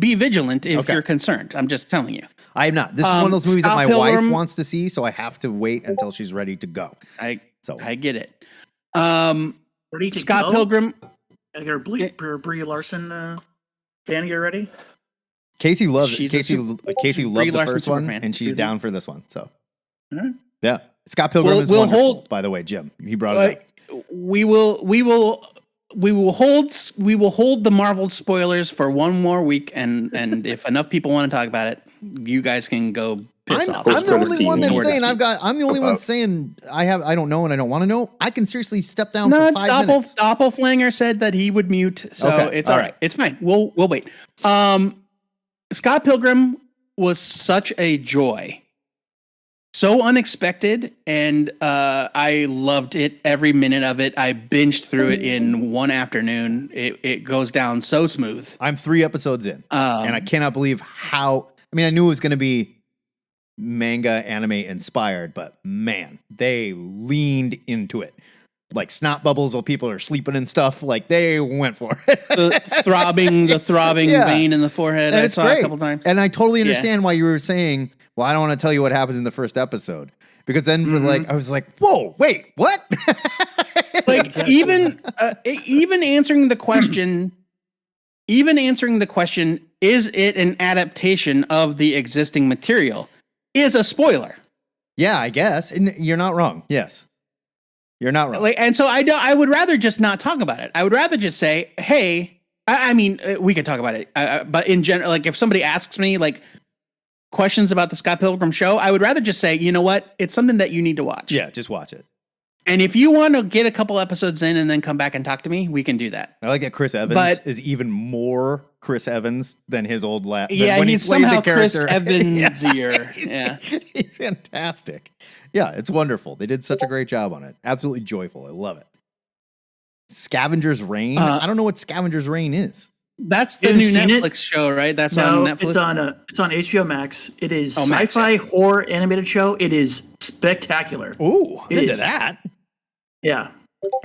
be vigilant if you're concerned. I'm just telling you. I am not. This is one of those movies Scott that my Pilgrim, wife wants to see, so I have to wait until she's ready to go. I get it. Ready to Scott go? Pilgrim. Gotta get her Brie Larson fan gear ready. Casey loves She's it. a Casey loved the Larson first one, superfan. and she's down for this one. So, Alright. yeah, Scott Pilgrim is We'll wonderful. hold- By the way, Jim, he brought it up. We will hold the Marvel spoilers for one more week, and if enough people want to talk about it, you guys can go piss off. I'm the only one that's Or saying just- I'm the only one saying I don't know and I don't want to know. I can seriously step down for 5 minutes. Doppelflanger said that he would mute, so Okay, it's all right. It's fine. We'll wait. Scott Pilgrim was such a joy. So unexpected, and I loved it, every minute of it. I binged through it in one afternoon. It goes down so smooth. I'm 3 episodes in, and I cannot believe how. I mean, I knew it was going to be manga anime inspired, but man, they leaned into it. Like snot bubbles while people are sleeping and stuff. Like they went for it. The throbbing vein in the forehead. And I it's saw great. a couple times. And I totally understand why you were saying, well, I don't want to tell you what happens in the first episode. Because then I was like, whoa, wait, what? Like even answering the question, is it an adaptation of the existing material, is a spoiler. Yeah, I guess. And you're not wrong. Yes. You're not wrong. Like, and so I would rather just not talk about it. I would rather just say, hey, I mean, we can talk about it. But in general, like if somebody asks me like questions about the Scott Pilgrim show, I would rather just say, you know what? It's something that you need to watch. Yeah, just watch it. And if you want to get a couple episodes in and then come back and talk to me, we can do that. I like that Chris Evans is even more Chris Evans than his old last. Yeah, when he's he played somehow the character. Chris Evansier. Yeah. He's fantastic. Yeah, it's wonderful. They did such a great job on it. Absolutely joyful. I love it. Scavenger's Reign? I don't know what Scavenger's Reign is. That's the new Netflix show, right? That's on Netflix. It's on HBO Max. It is sci-fi horror animated show. It is spectacular. Ooh, into that. Yeah.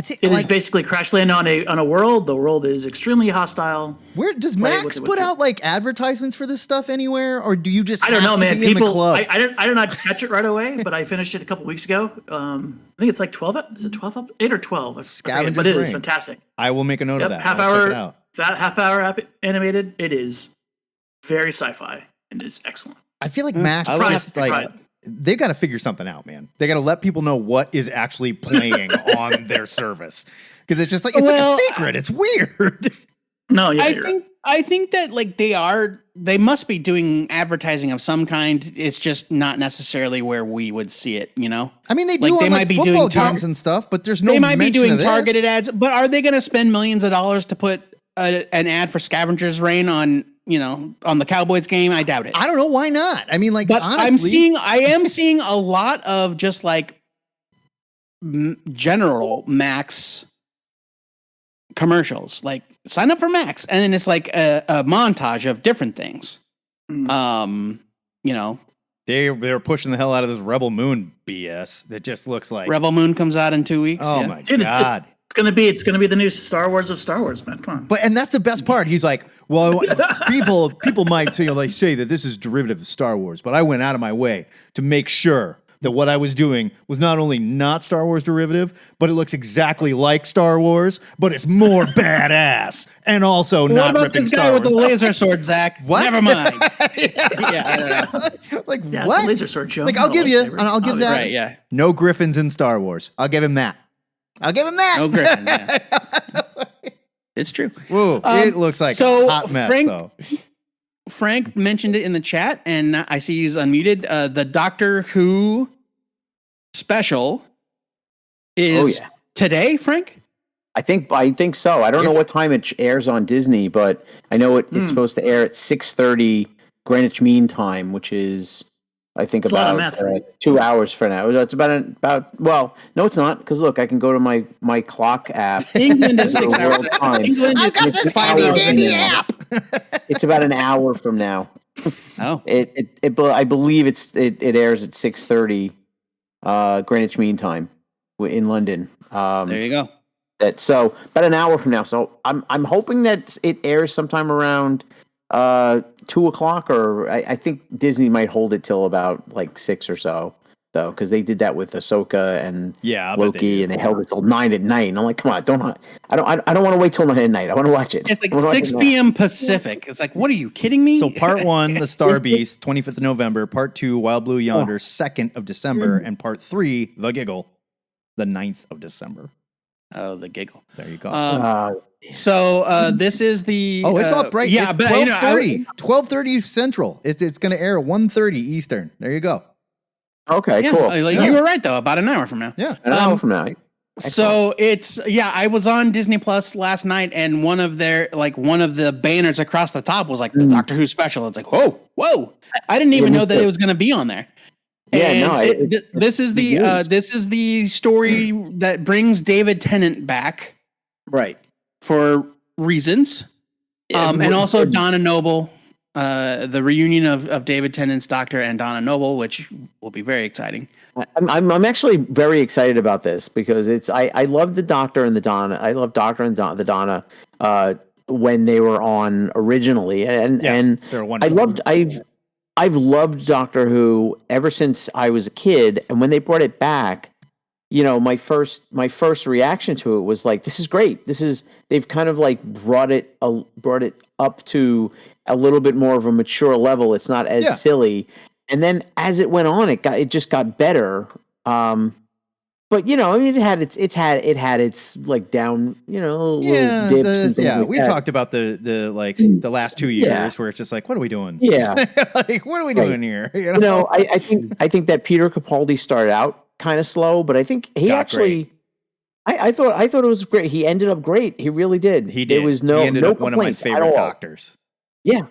It is basically crash land on a world. The world is extremely hostile. Where does Max put out like advertisements for this stuff anywhere, or do you just? I don't know, man. People, I did not catch it right away, but I finished it a couple weeks ago. I think it's like 12. Is it 12? 8 or 12? I forget, but it is fantastic. I will make a note of that. Half hour animated. It is very sci-fi and it's excellent. I feel like Max just like. They got to figure something out, man. They got to let people know what is actually playing on their service, because it's just like it's like a secret. It's weird. No, yeah, I think that like they must be doing advertising of some kind. It's just not necessarily where we would see it, you know. I mean, they do like, on like football games and stuff, but there's no. They might be mention doing of this. targeted ads, but are they going to spend millions of dollars to put an ad for Scavenger's Reign on? You know, on the Cowboys game, I doubt it. I don't know why not. I mean, like, but honestly, I am seeing a lot of just like general Max commercials, like sign up for Max, and then it's like a montage of different things. You know, they're pushing the hell out of this Rebel Moon BS. That just looks like Rebel Moon comes out in 2 weeks. Oh my god. It's gonna be the new Star Wars of Star Wars, man. Come on. And that's the best part. He's like, well, people might say, they say that this is derivative of Star Wars, but I went out of my way to make sure that what I was doing was not only not Star Wars derivative, but it looks exactly like Star Wars, but it's more badass and also not ripping Star Wars. What about this guy with the laser sword, Zach? What? Never mind. I don't know. Like, what? The laser sword Joe. Like, I'll give Zach. Right, yeah. No Griffins in Star Wars. I'll give him that. No Griffin. Yeah. It's true. Whoa, it looks like a hot mess, though. Frank mentioned it in the chat, and I see he's unmuted. The Doctor Who special is today, Frank? I think so. I don't know what time it airs on Disney, but I know it's supposed to air at 6:30 Greenwich Mean Time, which is I think it's about 2 hours from now. It's about well, no, it's not, because look, I can go to my clock app. England is 6 hours. England is 5 hours in the app. It's about an hour from now. Oh, I believe it airs at 6:30 Greenwich Mean Time in London. There you go. So about an hour from now. So I'm hoping that it airs sometime around 2 o'clock, or I think Disney might hold it till about like 6 or so, though, because they did that with Ahsoka and Loki, and they held it till 9 at night. And I'm like, come on, I don't want to wait till 9 at night. I want to watch it. It's like 6 p.m. Pacific. It's like, what are you kidding me? So part 1, The Star Beast, 25th of November. Part 2, Wild Blue Yonder, 2nd of December, and part 3, The Giggle, the 9th of December. Oh, The Giggle. There you go. So this is the it's up right. Yeah, but 12:30 Central. It's going to air 1:30 Eastern. There you go. Okay, cool. You were right though. About an hour from now. Yeah, an hour from now. So it's I was on Disney Plus last night, and one of the banners across the top was like the Doctor Who special. It's like whoa. I didn't even know that it was going to be on there. This is the story that brings David Tennant back, right? For reasons, and also Donna Noble, the reunion of David Tennant's Doctor and Donna Noble, which will be very exciting. I'm actually very excited about this because I love the Doctor and the Donna. I love Doctor and the Donna when they were on originally, and they're wonderful. I've loved Doctor Who ever since I was a kid, and when they brought it back, my first reaction to it was like, this is great. They've kind of like brought it up to a little bit more of a mature level. It's not as silly. And then as it went on, it just got better. But it had its like down, little dips and things. Yeah, we talked about the last 2 years where it's just like, what are we doing? Yeah, like what are we doing here? I think that Peter Capaldi started out kind of slow, but I think he actually. I thought it was great. He ended up great. He really did. He did. There was he ended up one of my favorite at all. doctors. Yeah,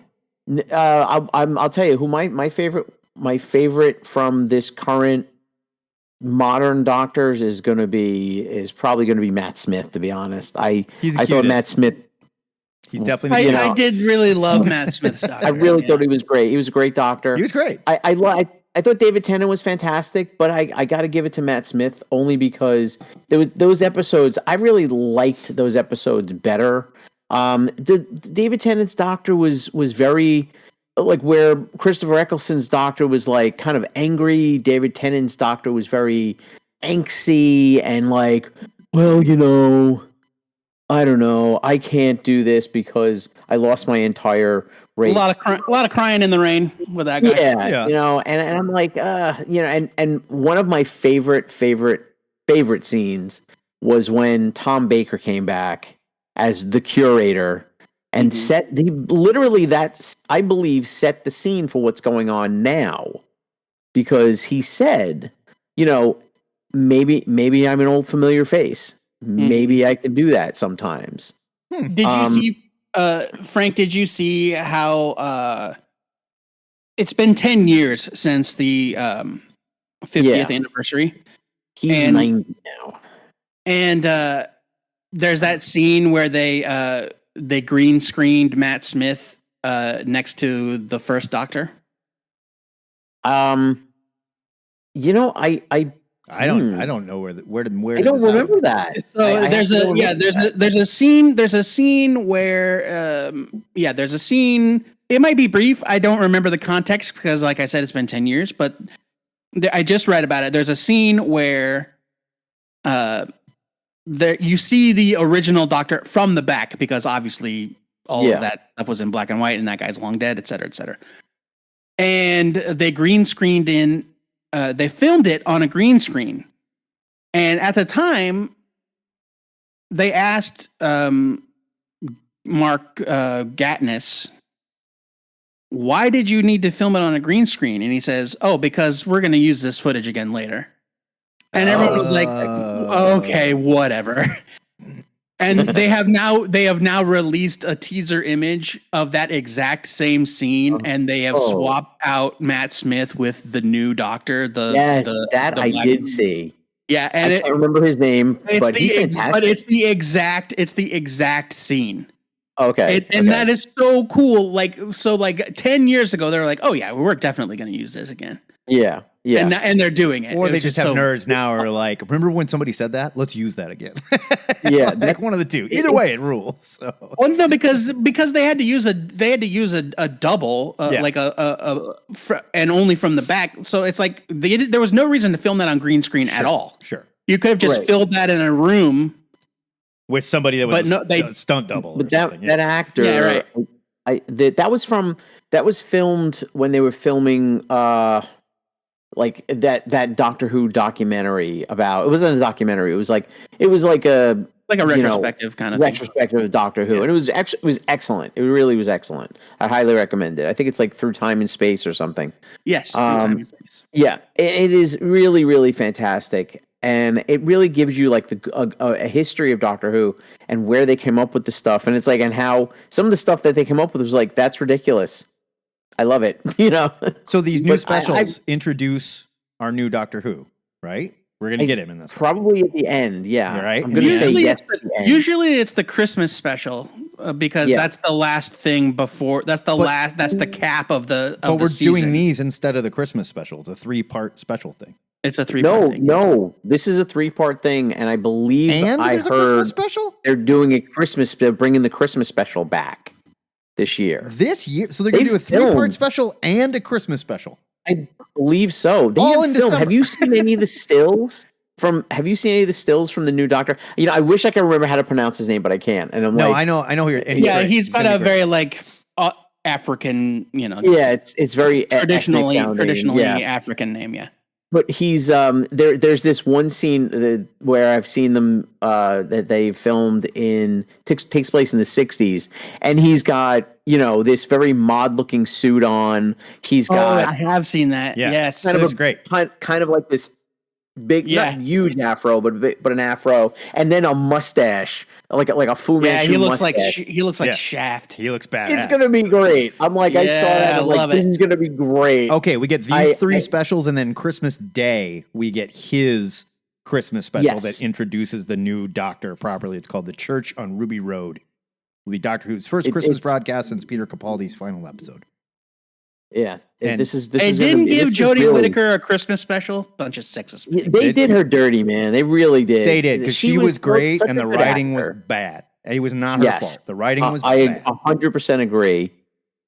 I'll tell you who my favorite from this current modern doctors is probably going to be Matt Smith. To be honest, I thought Matt Smith. He's definitely. I did really love Matt Smith's doctor. I really thought he was great. He was a great doctor. He was great. I thought David Tennant was fantastic, but I got to give it to Matt Smith only because those episodes, I really liked those episodes better. David Tennant's Doctor was very like where Christopher Eccleston's Doctor was like kind of angry. David Tennant's Doctor was very angsty and like, well, I don't know, I can't do this because I lost my entire race. A lot of crying in the rain with that guy. Yeah. And I'm like, and one of my favorite scenes was when Tom Baker came back as the curator and I believe set the scene for what's going on now, because he said, maybe I'm an old familiar face. Maybe I could do that sometimes. Did you see, Frank, did you see how it's been 10 years since the 50th anniversary? He's 90 now. And there's that scene where they green screened Matt Smith next to the first Doctor. I I don't know where I don't remember that. So there's a scene where there's a scene. It might be brief. I don't remember the context because, like I said, it's been 10 years. But I just read about it. There's a scene where you see the original Doctor from the back because obviously all of that stuff was in black and white, and that guy's long dead, et cetera, et cetera. And they green screened in. They filmed it on a green screen. And at the time, they asked Mark Gatiss, why did you need to film it on a green screen? And he says, because we're going to use this footage again later. And everyone was like, okay, whatever. And they have now released a teaser image of that exact same scene, and they have swapped out Matt Smith with the new Doctor. I did see. Yeah, and I remember his name, but he's fantastic. But it's the exact scene. Okay, and that is so cool. Like 10 years ago, they were like, "Oh yeah, we're definitely going to use this again." Yeah, yeah, and they're doing it. Or they just have nerds now, are like, "Remember when somebody said that? Let's use that again." Yeah, like one of the two. Either way, it rules. So. Well, no, because they had to use a double, and only from the back. So it's like there was no reason to film that on green screen at all. Sure, you could have just filmed that in a room with somebody that was a stunt double. But that actor, that was filmed when they were filming like that Doctor Who documentary about. It wasn't a documentary. It was like a retrospective kind of retrospective of Doctor Who, and it was excellent. It really was excellent. I highly recommend it. I think it's like Through Time and Space or something. Yes, Through Time and Space. Yeah, it is really, really fantastic. And it really gives you like a history of Doctor Who and where they came up with the stuff. And it's like, and how some of the stuff that they came up with was like, that's ridiculous. I love it. So these new specials introduce our new Doctor Who, right? We're going to get him in this. Probably at the end. Yeah. You're right. I'm going to say yes. Usually it's the Christmas special because that's the last thing before. That's the cap of the But we're season. doing these instead of the Christmas special. It's a 3-part special thing. It's a 3-part thing. No, this is a 3-part thing, and I believe I heard Christmas special? They're doing they're bringing the Christmas special back this year. This year? So they're going to do a 3-part special and a Christmas special? I believe so. They all in December. Have you seen any of the stills from the new Doctor? I wish I could remember how to pronounce his name, but I can't. And I know who you're. He's got a very African, Yeah, it's very traditionally African name, yeah. But he's there's this one scene where I've seen them that they filmed takes place in the 60s, and he's got this very mod looking suit on. He's got I have seen that. Yeah. Yes, that's great. Kind of like this big, not huge afro, but an afro, and then a mustache, like a Fu Manchu. Yeah, he looks like Shaft. He looks bad. It's gonna be great. I'm like, I saw that. I'm like, this is gonna be great. Okay, we get these 3 specials, and then Christmas Day we get his Christmas special that introduces the new Doctor properly. It's called The Church on Ruby Road. It'll be Doctor Who's first Christmas broadcast since Peter Capaldi's final episode. Yeah, They didn't give Jodie Whittaker a Christmas special. Bunch of sexist. They did her dirty, man. They really did. They did, because she was great and the writing was bad. It was not her fault. The writing was bad. I 100% agree.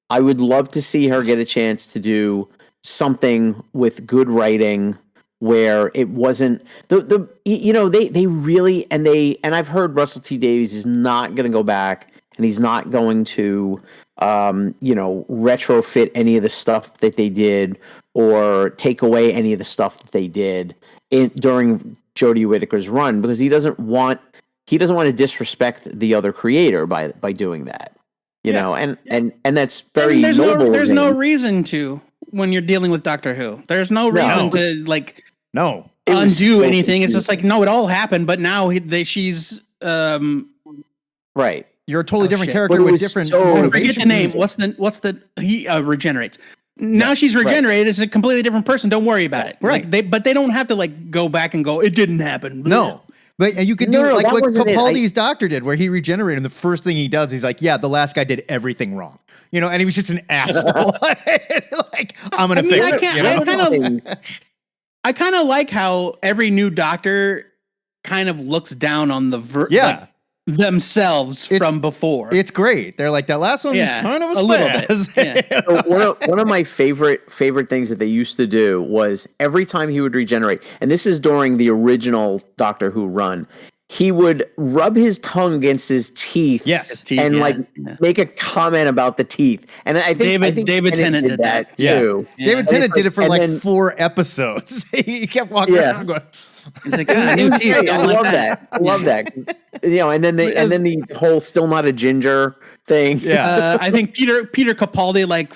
I would love to see her get a chance to do something with good writing where it wasn't they really and I've heard Russell T Davies is not going to go back, and he's not going to retrofit any of the stuff that they did or take away any of the stuff that they did during Jodie Whittaker's run, because he doesn't want to disrespect the other creator by doing that. And that's very noble. There's no reason to when you're dealing with Doctor Who. There's no reason to undo anything. It's just like, no, it all happened, but now she's right. You're a totally different character with different motivations. Forget the name. What's the he regenerates. Now she's regenerated. It's a completely different person. Don't worry about it. Right. But they don't have to go back and go, it didn't happen. No. But you could do like what Capaldi's Doctor did, where he regenerated, and the first thing he does, he's like, yeah, the last guy did everything wrong. And he was just an asshole. I'm going to fix it. I kind of like how every new Doctor kind of looks down on themselves from before. It's great. They're like, that last one kind of a little bit. Yeah. So one of my favorite things that they used to do was every time he would regenerate, and this is during the original Doctor Who run, he would rub his tongue against his teeth, and make a comment about the teeth. And I think David Tennant did that too. Yeah. David Tennant did it for like 4 episodes. He kept walking around going. He's like, new teeth. I love that. I love that. And then the whole "still not a ginger" thing. Yeah, I think Peter Capaldi like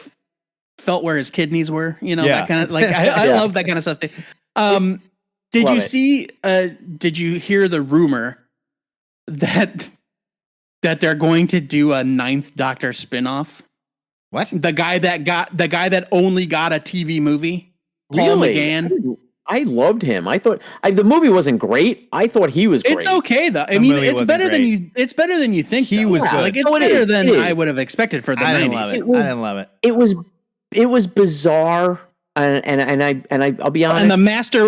felt where his kidneys were. That kind of like I love that kind of stuff. Did you see? Did you hear the rumor that they're going to do a 9th Doctor spinoff? What? The guy that only got a TV movie, Paul McGann. I loved him. I thought the movie wasn't great. I thought he was great. It's okay though. I mean, it's better than you. It's better than you think. He was good. Like it's better than I would have expected for the 90s. I didn't love it. It was bizarre, and I'll be honest. And the master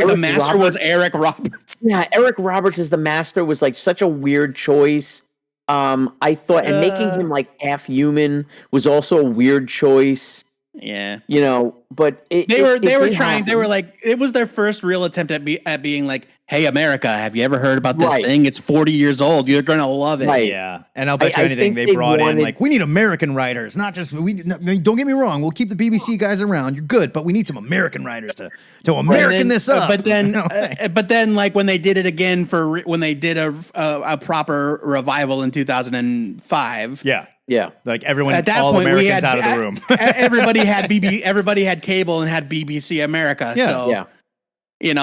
was Eric Roberts. Yeah, Eric Roberts as the master was like such a weird choice. I thought, and making him like half human was also a weird choice. Yeah, but they were trying. They were like, it was their first real attempt at being like, "Hey, America, have you ever heard about this thing? It's 40 years old. You're gonna love it." Right. Yeah, and I'll bet you anything they brought in like, we need American writers, not just don't get me wrong. We'll keep the BBC guys around. You're good, but we need some American writers to American this up. But then, like when they did it again when they did a proper revival in 2005. Yeah, like everyone, at that all point, Americans out of the room. Everybody had cable and had BBC America. Yeah. So, it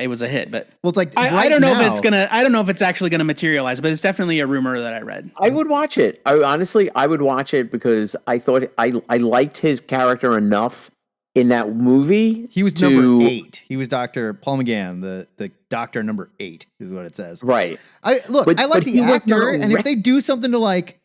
was a hit. But it's like I don't know if it's actually gonna materialize, but it's definitely a rumor that I read. I would watch it. I would watch it because I thought I liked his character enough in that movie. He was number 8. He was Dr. Paul McGann, the doctor number 8 is what it says. Right. I like the actor, and if they do something to like,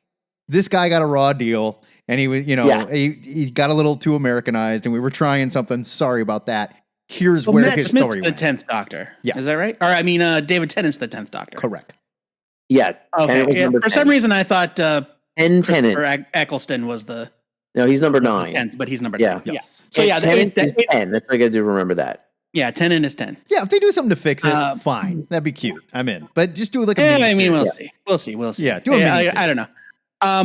this guy got a raw deal, and he was, he got a little too Americanized, and we were trying something. Sorry about that. Here's where Matt his Smith's story the went. 10th Doctor. Yes. Is that right? Or I mean, David Tennant's the 10th Doctor. Correct. Yeah. Okay. For some reason, I thought Tennant or Eccleston was the. No, he's number 9. 10th, but he's number 9. Yeah. Yes. So Tennant is 10. That's what I got to do. Remember that. Yeah, Tennant is 10. Yeah, if they do something to fix it, fine. That'd be cute. I'm in. But just do it like a mini series. We'll see. Yeah, do a mini series. I don't know.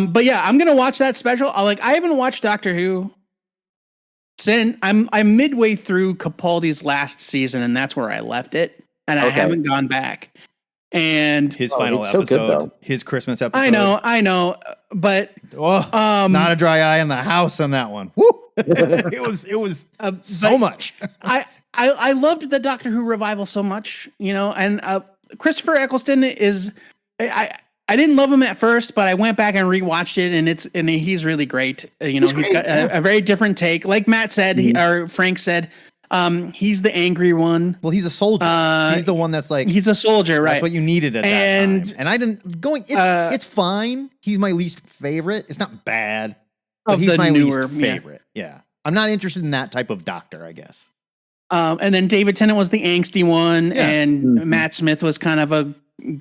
But yeah, I'm gonna watch that special. I haven't watched Doctor Who since I'm midway through Capaldi's last season, and that's where I left it, and I haven't gone back. And his final episode, his Christmas episode. I know, but not a dry eye in the house on that one. Woo! it was so much. I loved the Doctor Who revival so much, and Christopher Eccleston is I didn't love him at first, but I went back and rewatched it, and he's really great. He's got a very different take, like Matt said, or Frank said. He's the angry one. Well, he's a soldier. He's the one that's like, he's a soldier, right? That's what you needed at that time. And I didn't it's fine. He's my least favorite. It's not bad, but he's my least favorite. Yeah. I'm not interested in that type of doctor, I guess. And then David Tennant was the angsty one, and Matt Smith was kind of a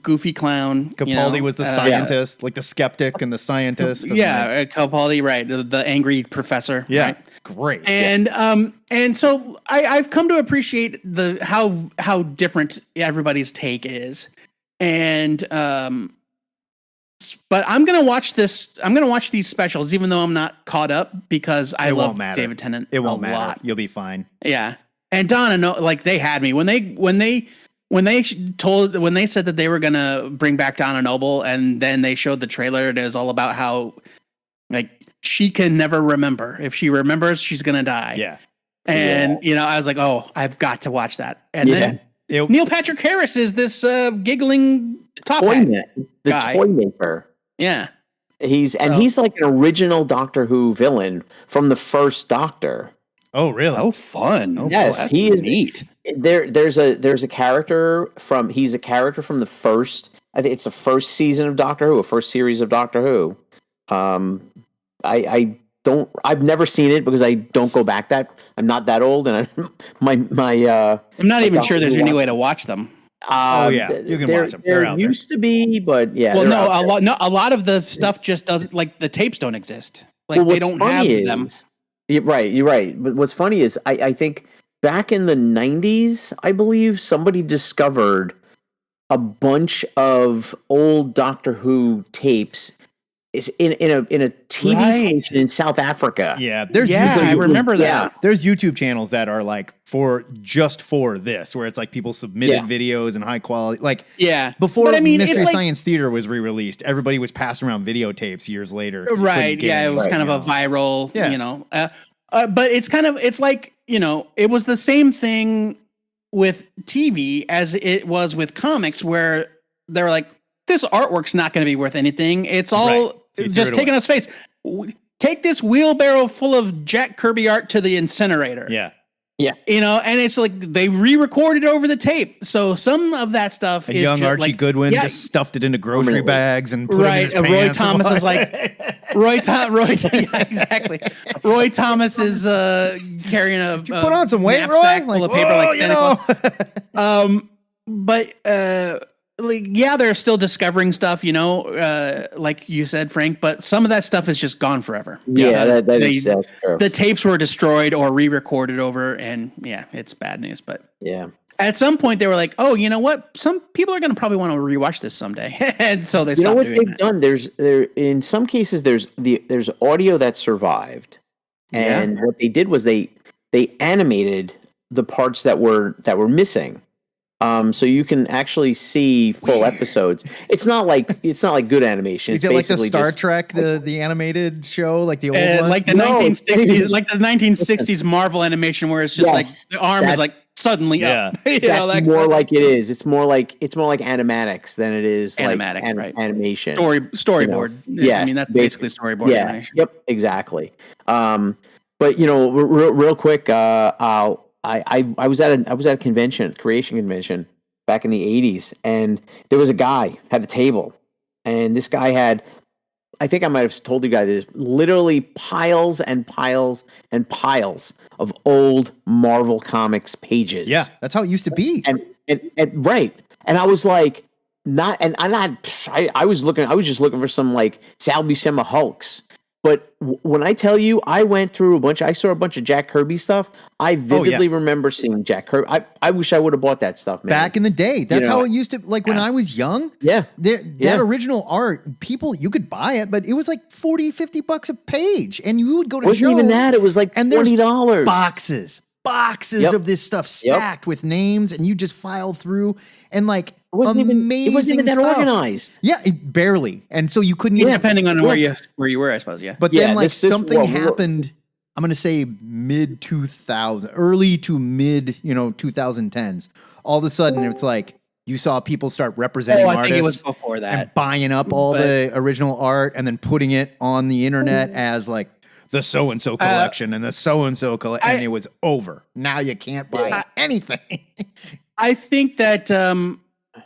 goofy clown. Capaldi was the scientist, like the skeptic and the scientist. Capaldi, right? The angry professor. Yeah. Right? Great. And so I've come to appreciate how different everybody's take is. And but I'm gonna watch this. I'm gonna watch these specials, even though I'm not caught up, because I love David Tennant. It won't matter. You'll be fine. Yeah. And Donna, they had me when they said that they were gonna bring back Donna Noble, and then they showed the trailer, and it was all about how she can never remember. If she remembers, she's gonna die. Yeah. And I was like, oh, I've got to watch that. And then Neil Patrick Harris is this giggling top hat guy. Toy maker. Yeah. He's like an original Doctor Who villain from the first Doctor. Oh, really? Oh, fun. Oh, yes, he is neat. There's a character from the first. I think it's the first season of Doctor Who, a first series of Doctor Who. I I've never seen it because I don't go back I'm not that old, and I'm not even sure there's any way to watch them. You can watch them. They're out there. Used to be, but yeah. Well, a lot of the stuff just doesn't, like, the tapes don't exist. Like, they don't have them. You're right. But what's funny is I think back in the 90s, I believe somebody discovered a bunch of old Doctor Who tapes is in a TV station in South Africa. Yeah, I remember that. Yeah. There's YouTube channels that are like for this, where it's like people submitted videos and high quality. Like, before Mystery Science Theater was re-released, everybody was passing around videotapes years later. Right. Yeah, it was kind of a viral, you know. But it's like, you know, it was the same thing with TV as it was with comics, where they're like, this artwork's not going to be worth anything. It's all just taking up space. Take this wheelbarrow full of Jack Kirby art to the incinerator. Yeah. You know, and it's like they re-recorded over the tape. So some of that stuff is young Archie Goodwin just stuffed it into grocery bags and put it in his pants. Roy Thomas is like exactly. Roy Thomas is carrying a put on some weight, Roy, full of paper like Santa Claus. But they're still discovering stuff, you know, like you said, Frank, but some of that stuff is just gone forever. Yeah, that's true. The tapes were destroyed or re-recorded over, and it's bad news. But at some point they were like, oh, you know what? Some people are going to probably want to rewatch this someday. And so they stopped doing that. Done? In some cases, there's audio that survived. And what they did was they animated the parts that were missing. So you can actually see full episodes. It's not like good animation. Is it like the Star Trek, the animated show, like the old one? Like the 1960s, like the 1960s Marvel animation, where it's just like the arm is like suddenly up. That's more like it is. It's more like animatics than it is animatics, like animation. Storyboard. Yeah, I mean that's basically storyboard animation. Yep, exactly. But you know, real quick, I was at a convention, creation convention back in the 80s, and there was a guy had a table, and this guy had, I think I might have told you guys this, literally piles and piles and piles of old Marvel Comics pages. Yeah, that's how it used to be. And right. And I was like, I was just looking for some like Sal Buscema Hulks. But when I tell you, I saw a bunch of Jack Kirby stuff. I vividly remember seeing Jack Kirby. I wish I would have bought that stuff, man. Back in the day. That's how it used to, like when I was young. Yeah. That original art, you could buy it, but it was like $40-$50 a page. And you would go to shows. Wasn't even that. It was like $20. Boxes of this stuff stacked with names, and you just file through and like it wasn't even that organized. Yeah, barely. And so you couldn't even, depending on where you were, I suppose. Yeah. But then something happened. I'm going to say mid 2000, early to mid 2010s. All of a sudden, it's like you saw people start representing artists. I think it was before that, and buying up all the original art and then putting it on the internet as like the so-and-so collection and the so-and-so collection, and it was over. Now you can't buy anything. I think that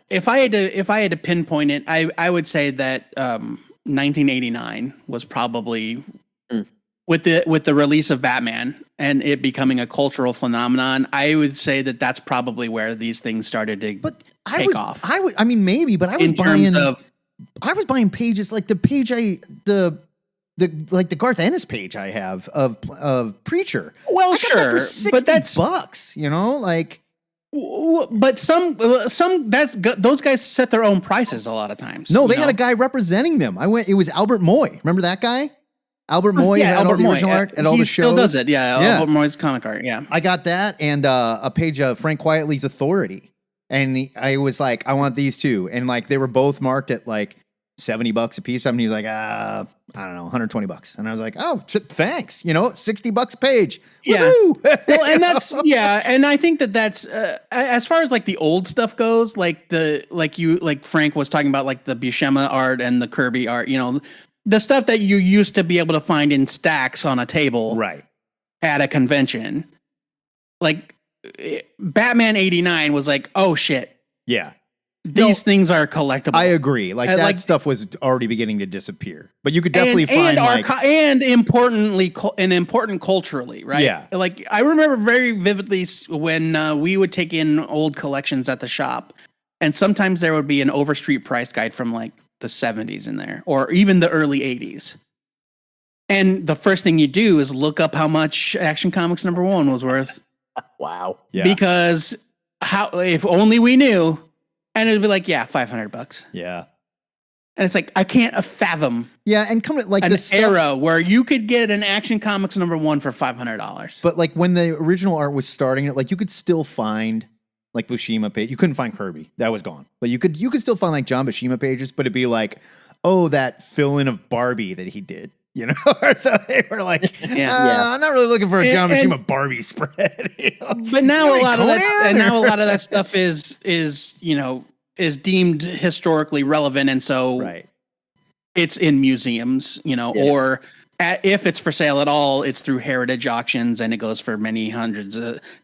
if I had to pinpoint it, I would say that 1989 was probably with the release of Batman and it becoming a cultural phenomenon. I would say that that's probably where these things started to take off. I mean, maybe, but I was buying pages like the page the Garth Ennis page I have of Preacher. Well, sure, but that's $60, like. But some those guys set their own prices a lot of times. No, they had a guy representing them. It was Albert Moy. Remember that guy? Albert Moy had all the original art and all the shows. He still does it. Yeah, Albert Moy's comic art. Yeah, I got that and a page of Frank Quietly's Authority, and I was like, I want these too, and like they were both marked at like $70 a piece. Somebody was like, I don't know, $120. And I was like, oh, thanks. $60 a page. Yeah. Well, and that's, and I think that's, as far as like the old stuff goes, like Frank was talking about, like the Buscema art and the Kirby art, the stuff that you used to be able to find in stacks on a table. Right. At a convention. Like Batman 89 was like, oh shit. Yeah. these things are collectible. I agree. Like that stuff was already beginning to disappear, but you could definitely find and important culturally, right? Yeah. Like I remember very vividly when we would take in old collections at the shop, and sometimes there would be an Overstreet price guide from like the 70s in there, or even the early 80s. And the first thing you do is look up how much Action Comics #1 was worth. Wow. Yeah. Because if only we knew. And it'd be like, yeah, $500. Yeah. And it's like, I can't fathom. Yeah. And come to like an this era where you could get an Action Comics #1 for $500. But like when the original art was starting, like you could still find like Buscema page. You couldn't find Kirby. That was gone. But you could still find like John Buscema pages, but it'd be like, oh, that fill in of Barbie that he did. You know, so they were like, I'm not really looking for a John Buscema Barbie spread. You know? But now a lot of that stuff is deemed historically relevant, and so it's in museums, or if it's for sale at all, it's through heritage auctions, and it goes for many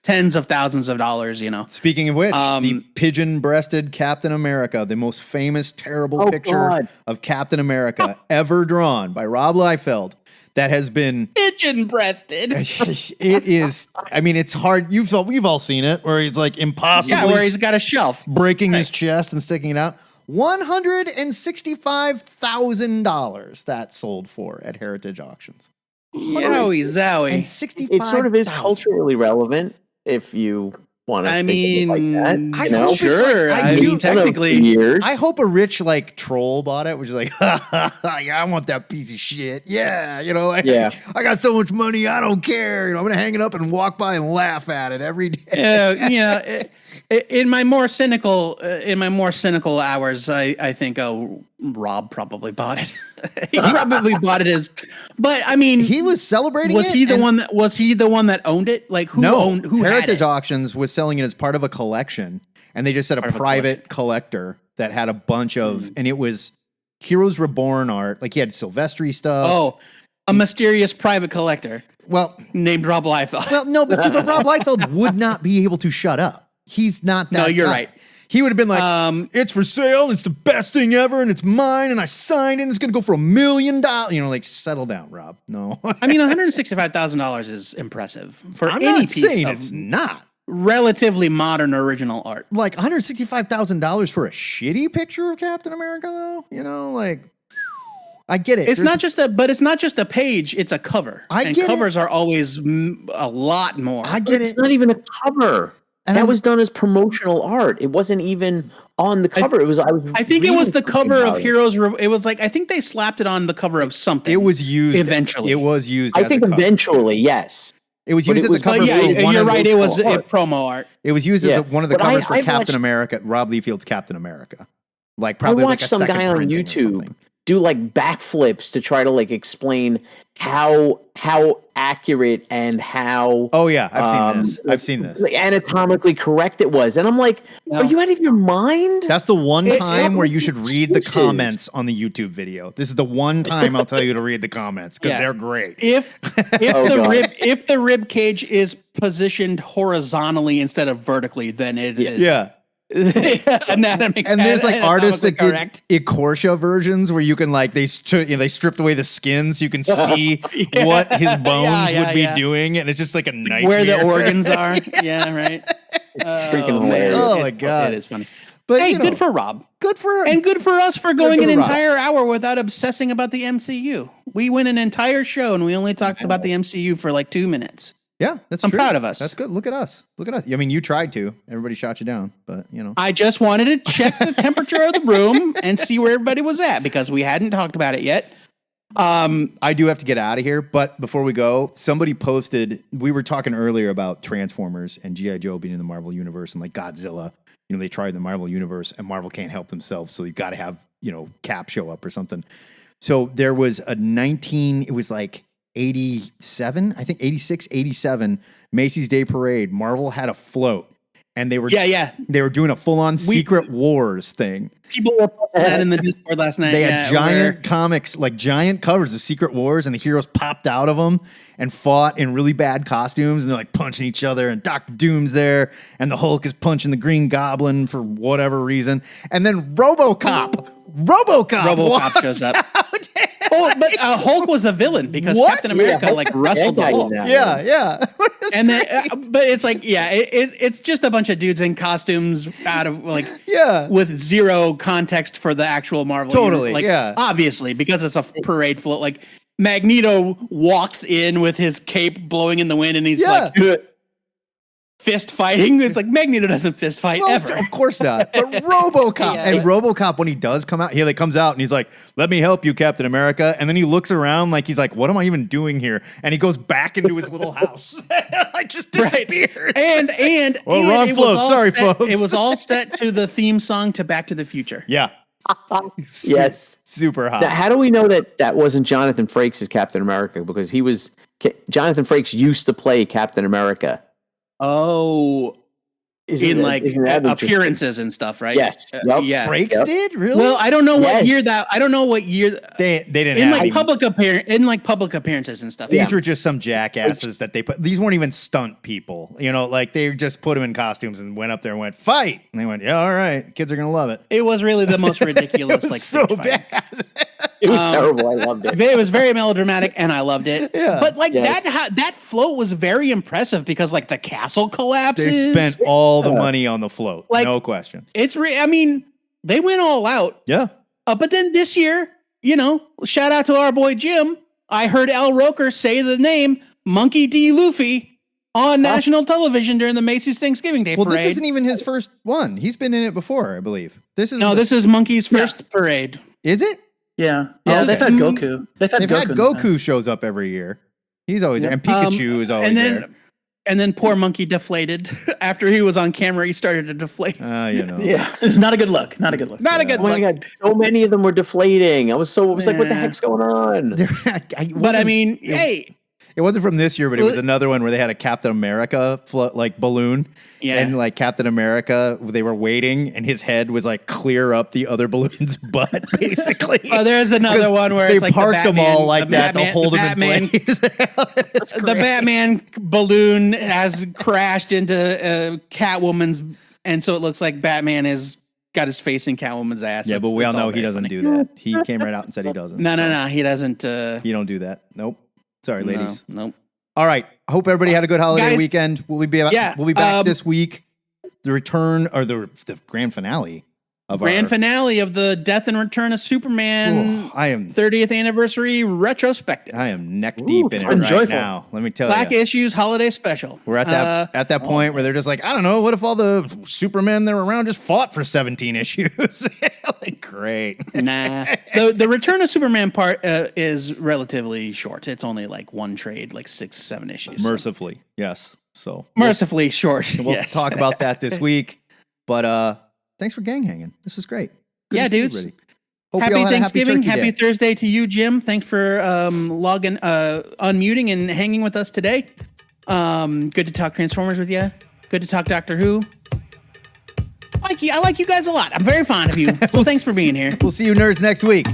tens of thousands of dollars. Speaking of which, the pigeon-breasted Captain America, the most famous, terrible picture of Captain America ever drawn by Rob Liefeld, that has been pigeon-breasted. It is. I mean, it's hard. We've all seen it, where he's like impossibly, where he's got a shelf breaking his chest and sticking it out. $165,000 that sold for at heritage auctions. Yowie zowie. And 65. It sort of is culturally relevant if you want to. I mean, like that, sure. I mean, technically, I hope a rich like troll bought it, which is like, yeah, I want that piece of shit. Yeah, I got so much money, I don't care. I'm gonna hang it up and walk by and laugh at it every day. In my more cynical hours, I think Rob probably bought it. He probably bought it but I mean, he was celebrating. Was he the one that owned it? Like who Heritage Auctions was selling it as part of a collection, and they just said a private collector that had a bunch of, and it was Heroes Reborn art. Like he had Silvestri stuff. Oh, a mysterious private collector. Well, named Rob Liefeld. Well, no, but Rob Liefeld would not be able to shut up. He's not that. No, you're right. He would have been like, it's for sale. It's the best thing ever. And it's mine. And I signed it. And it's going to go for $1 million. Like, settle down, Rob. No. I mean, $165,000 is impressive for I'm any not piece saying of it's not. Relatively modern original art. Like $165,000 for a shitty picture of Captain America, though? I get it. It's not just a page. It's a cover. Covers are always a lot more. I get it. It's not even a cover. And that was done as promotional art. It wasn't even on the cover. I think it was the cover of Heroes. It was like, I think they slapped it on the cover of something. It was used eventually. It was used. I think eventually, yes. It was used as a cover. You're right. It was promo art. It was used as one of the covers for Captain America, Rob Liefeld's Captain America. Like probably I watched some guy on YouTube do like backflips to try to like explain how accurate and how I've seen this like anatomically correct it was, and I'm like, are you out of your mind? That's the one time where you should read the comments on the YouTube video. This is the one time I'll tell you to read the comments because they're great. If the rib cage is positioned horizontally instead of vertically, then it is anatomic. And there's like artists that did Ecorsia versions where you can like they stripped away the skin so you can see what his bones would be doing, and it's just like a nightmare. Where the organs are. Yeah, right. It's freaking hilarious. Oh my god, it is funny. But hey, good for Rob. Good for us for going an entire hour without obsessing about the MCU. We went an entire show and we only talked about the MCU for like 2 minutes. Yeah, that's I'm true. proud of us. That's good. Look at us. I mean, you tried to. Everybody shot you down, but I just wanted to check the temperature of the room and see where everybody was at because we hadn't talked about it yet. I do have to get out of here, but before we go, somebody posted. We were talking earlier about Transformers and G.I. Joe being in the Marvel universe and like Godzilla. They tried the Marvel universe, and Marvel can't help themselves, so you got to have Cap show up or something. So there was it was like 87, I think 86, 87, Macy's Day Parade. Marvel had a float, and they were they were doing a full on Secret Wars thing. People were posting that in the Discord last night. They had giant comics, like giant covers of Secret Wars, and the heroes popped out of them and fought in really bad costumes, and they're like punching each other, and Doctor Doom's there, and the Hulk is punching the Green Goblin for whatever reason, and then RoboCop shows up. But Hulk was a villain because Captain America wrestled the Hulk. Yeah. And then, but it's like, it's just a bunch of dudes in costumes out of with zero context for the actual Marvel. Totally, obviously because it's a parade float. Like Magneto walks in with his cape blowing in the wind, and he's fist fighting. It's like Magneto doesn't fist fight ever. Of course not. But RoboCop and RoboCop, when he does come out, he comes out and he's like, "Let me help you, Captain America." And then he looks around like he's like, "What am I even doing here?" And he goes back into his little house. I just disappeared. And wrong float. Sorry, folks. It was all set to the theme song to Back to the Future. Yeah. Yes. Super hot. How do we know that wasn't Jonathan Frakes as Captain America? Because Jonathan Frakes used to play Captain America. Oh, appearances and stuff, right? Yes. Frakes did? Really? Well, I don't know what year they didn't in have public appearances and stuff. These were just some jackasses that they put. These weren't even stunt people. They just put them in costumes and went up there and went fight. And they went, yeah, all right, kids are gonna love it. It was really the most ridiculous. It was so bad. It was terrible. I loved it. It was very melodramatic, and I loved it. Yeah. But that float was very impressive because the castle collapses. They spent all the money on the float, no question. I mean, they went all out. Yeah. But then this year, shout out to our boy Jim. I heard Al Roker say the name Monkey D. Luffy on national television during the Macy's Thanksgiving Day parade. Well, this isn't even his first one. He's been in it before, I believe. This is Monkey's first parade. Is it? Yeah. They've had Goku. They've had Goku shows up every year. He's always there. And Pikachu is always there. And then poor Monkey deflated. After he was on camera, he started to deflate. Yeah. Not a good look. Not a good look. Not a good look. Oh my God. So many of them were deflating. I was like, what the heck's going on? But I mean, hey. It wasn't from this year, but it was another one where they had a Captain America balloon. Yeah. And Captain America, they were waiting and his head was clear up the other balloon's butt, basically. Oh, there's another one where they parked them all like that to hold them in place. The Batman balloon has crashed into Catwoman's, and so it looks like Batman has got his face in Catwoman's ass. Yeah, but we all know he doesn't do that. He came right out and said he doesn't. No, he doesn't. You don't do that. Nope. Sorry, ladies. Nope. All right. I hope everybody had a good holiday weekend. We'll be back this week. The return or the grand finale of the Death and Return of Superman 30th anniversary retrospective. I am neck deep in it right now. Let me tell you. Black Issues holiday special. We're at that point where they're just like, I don't know, what if all the Supermen that were around just fought for 17 issues? Great. Nah. The Return of Superman part is relatively short. It's only one trade, 6-7 issues. Mercifully, yes. So mercifully short. We'll talk about that this week. But thanks for gang hanging. This was great. Good dudes. Happy Thanksgiving. Happy Thursday to you, Jim. Thanks for unmuting and hanging with us today. Good to talk Transformers with you. Good to talk Doctor Who. I like you guys a lot. I'm very fond of you. So thanks for being here. We'll see you nerds next week.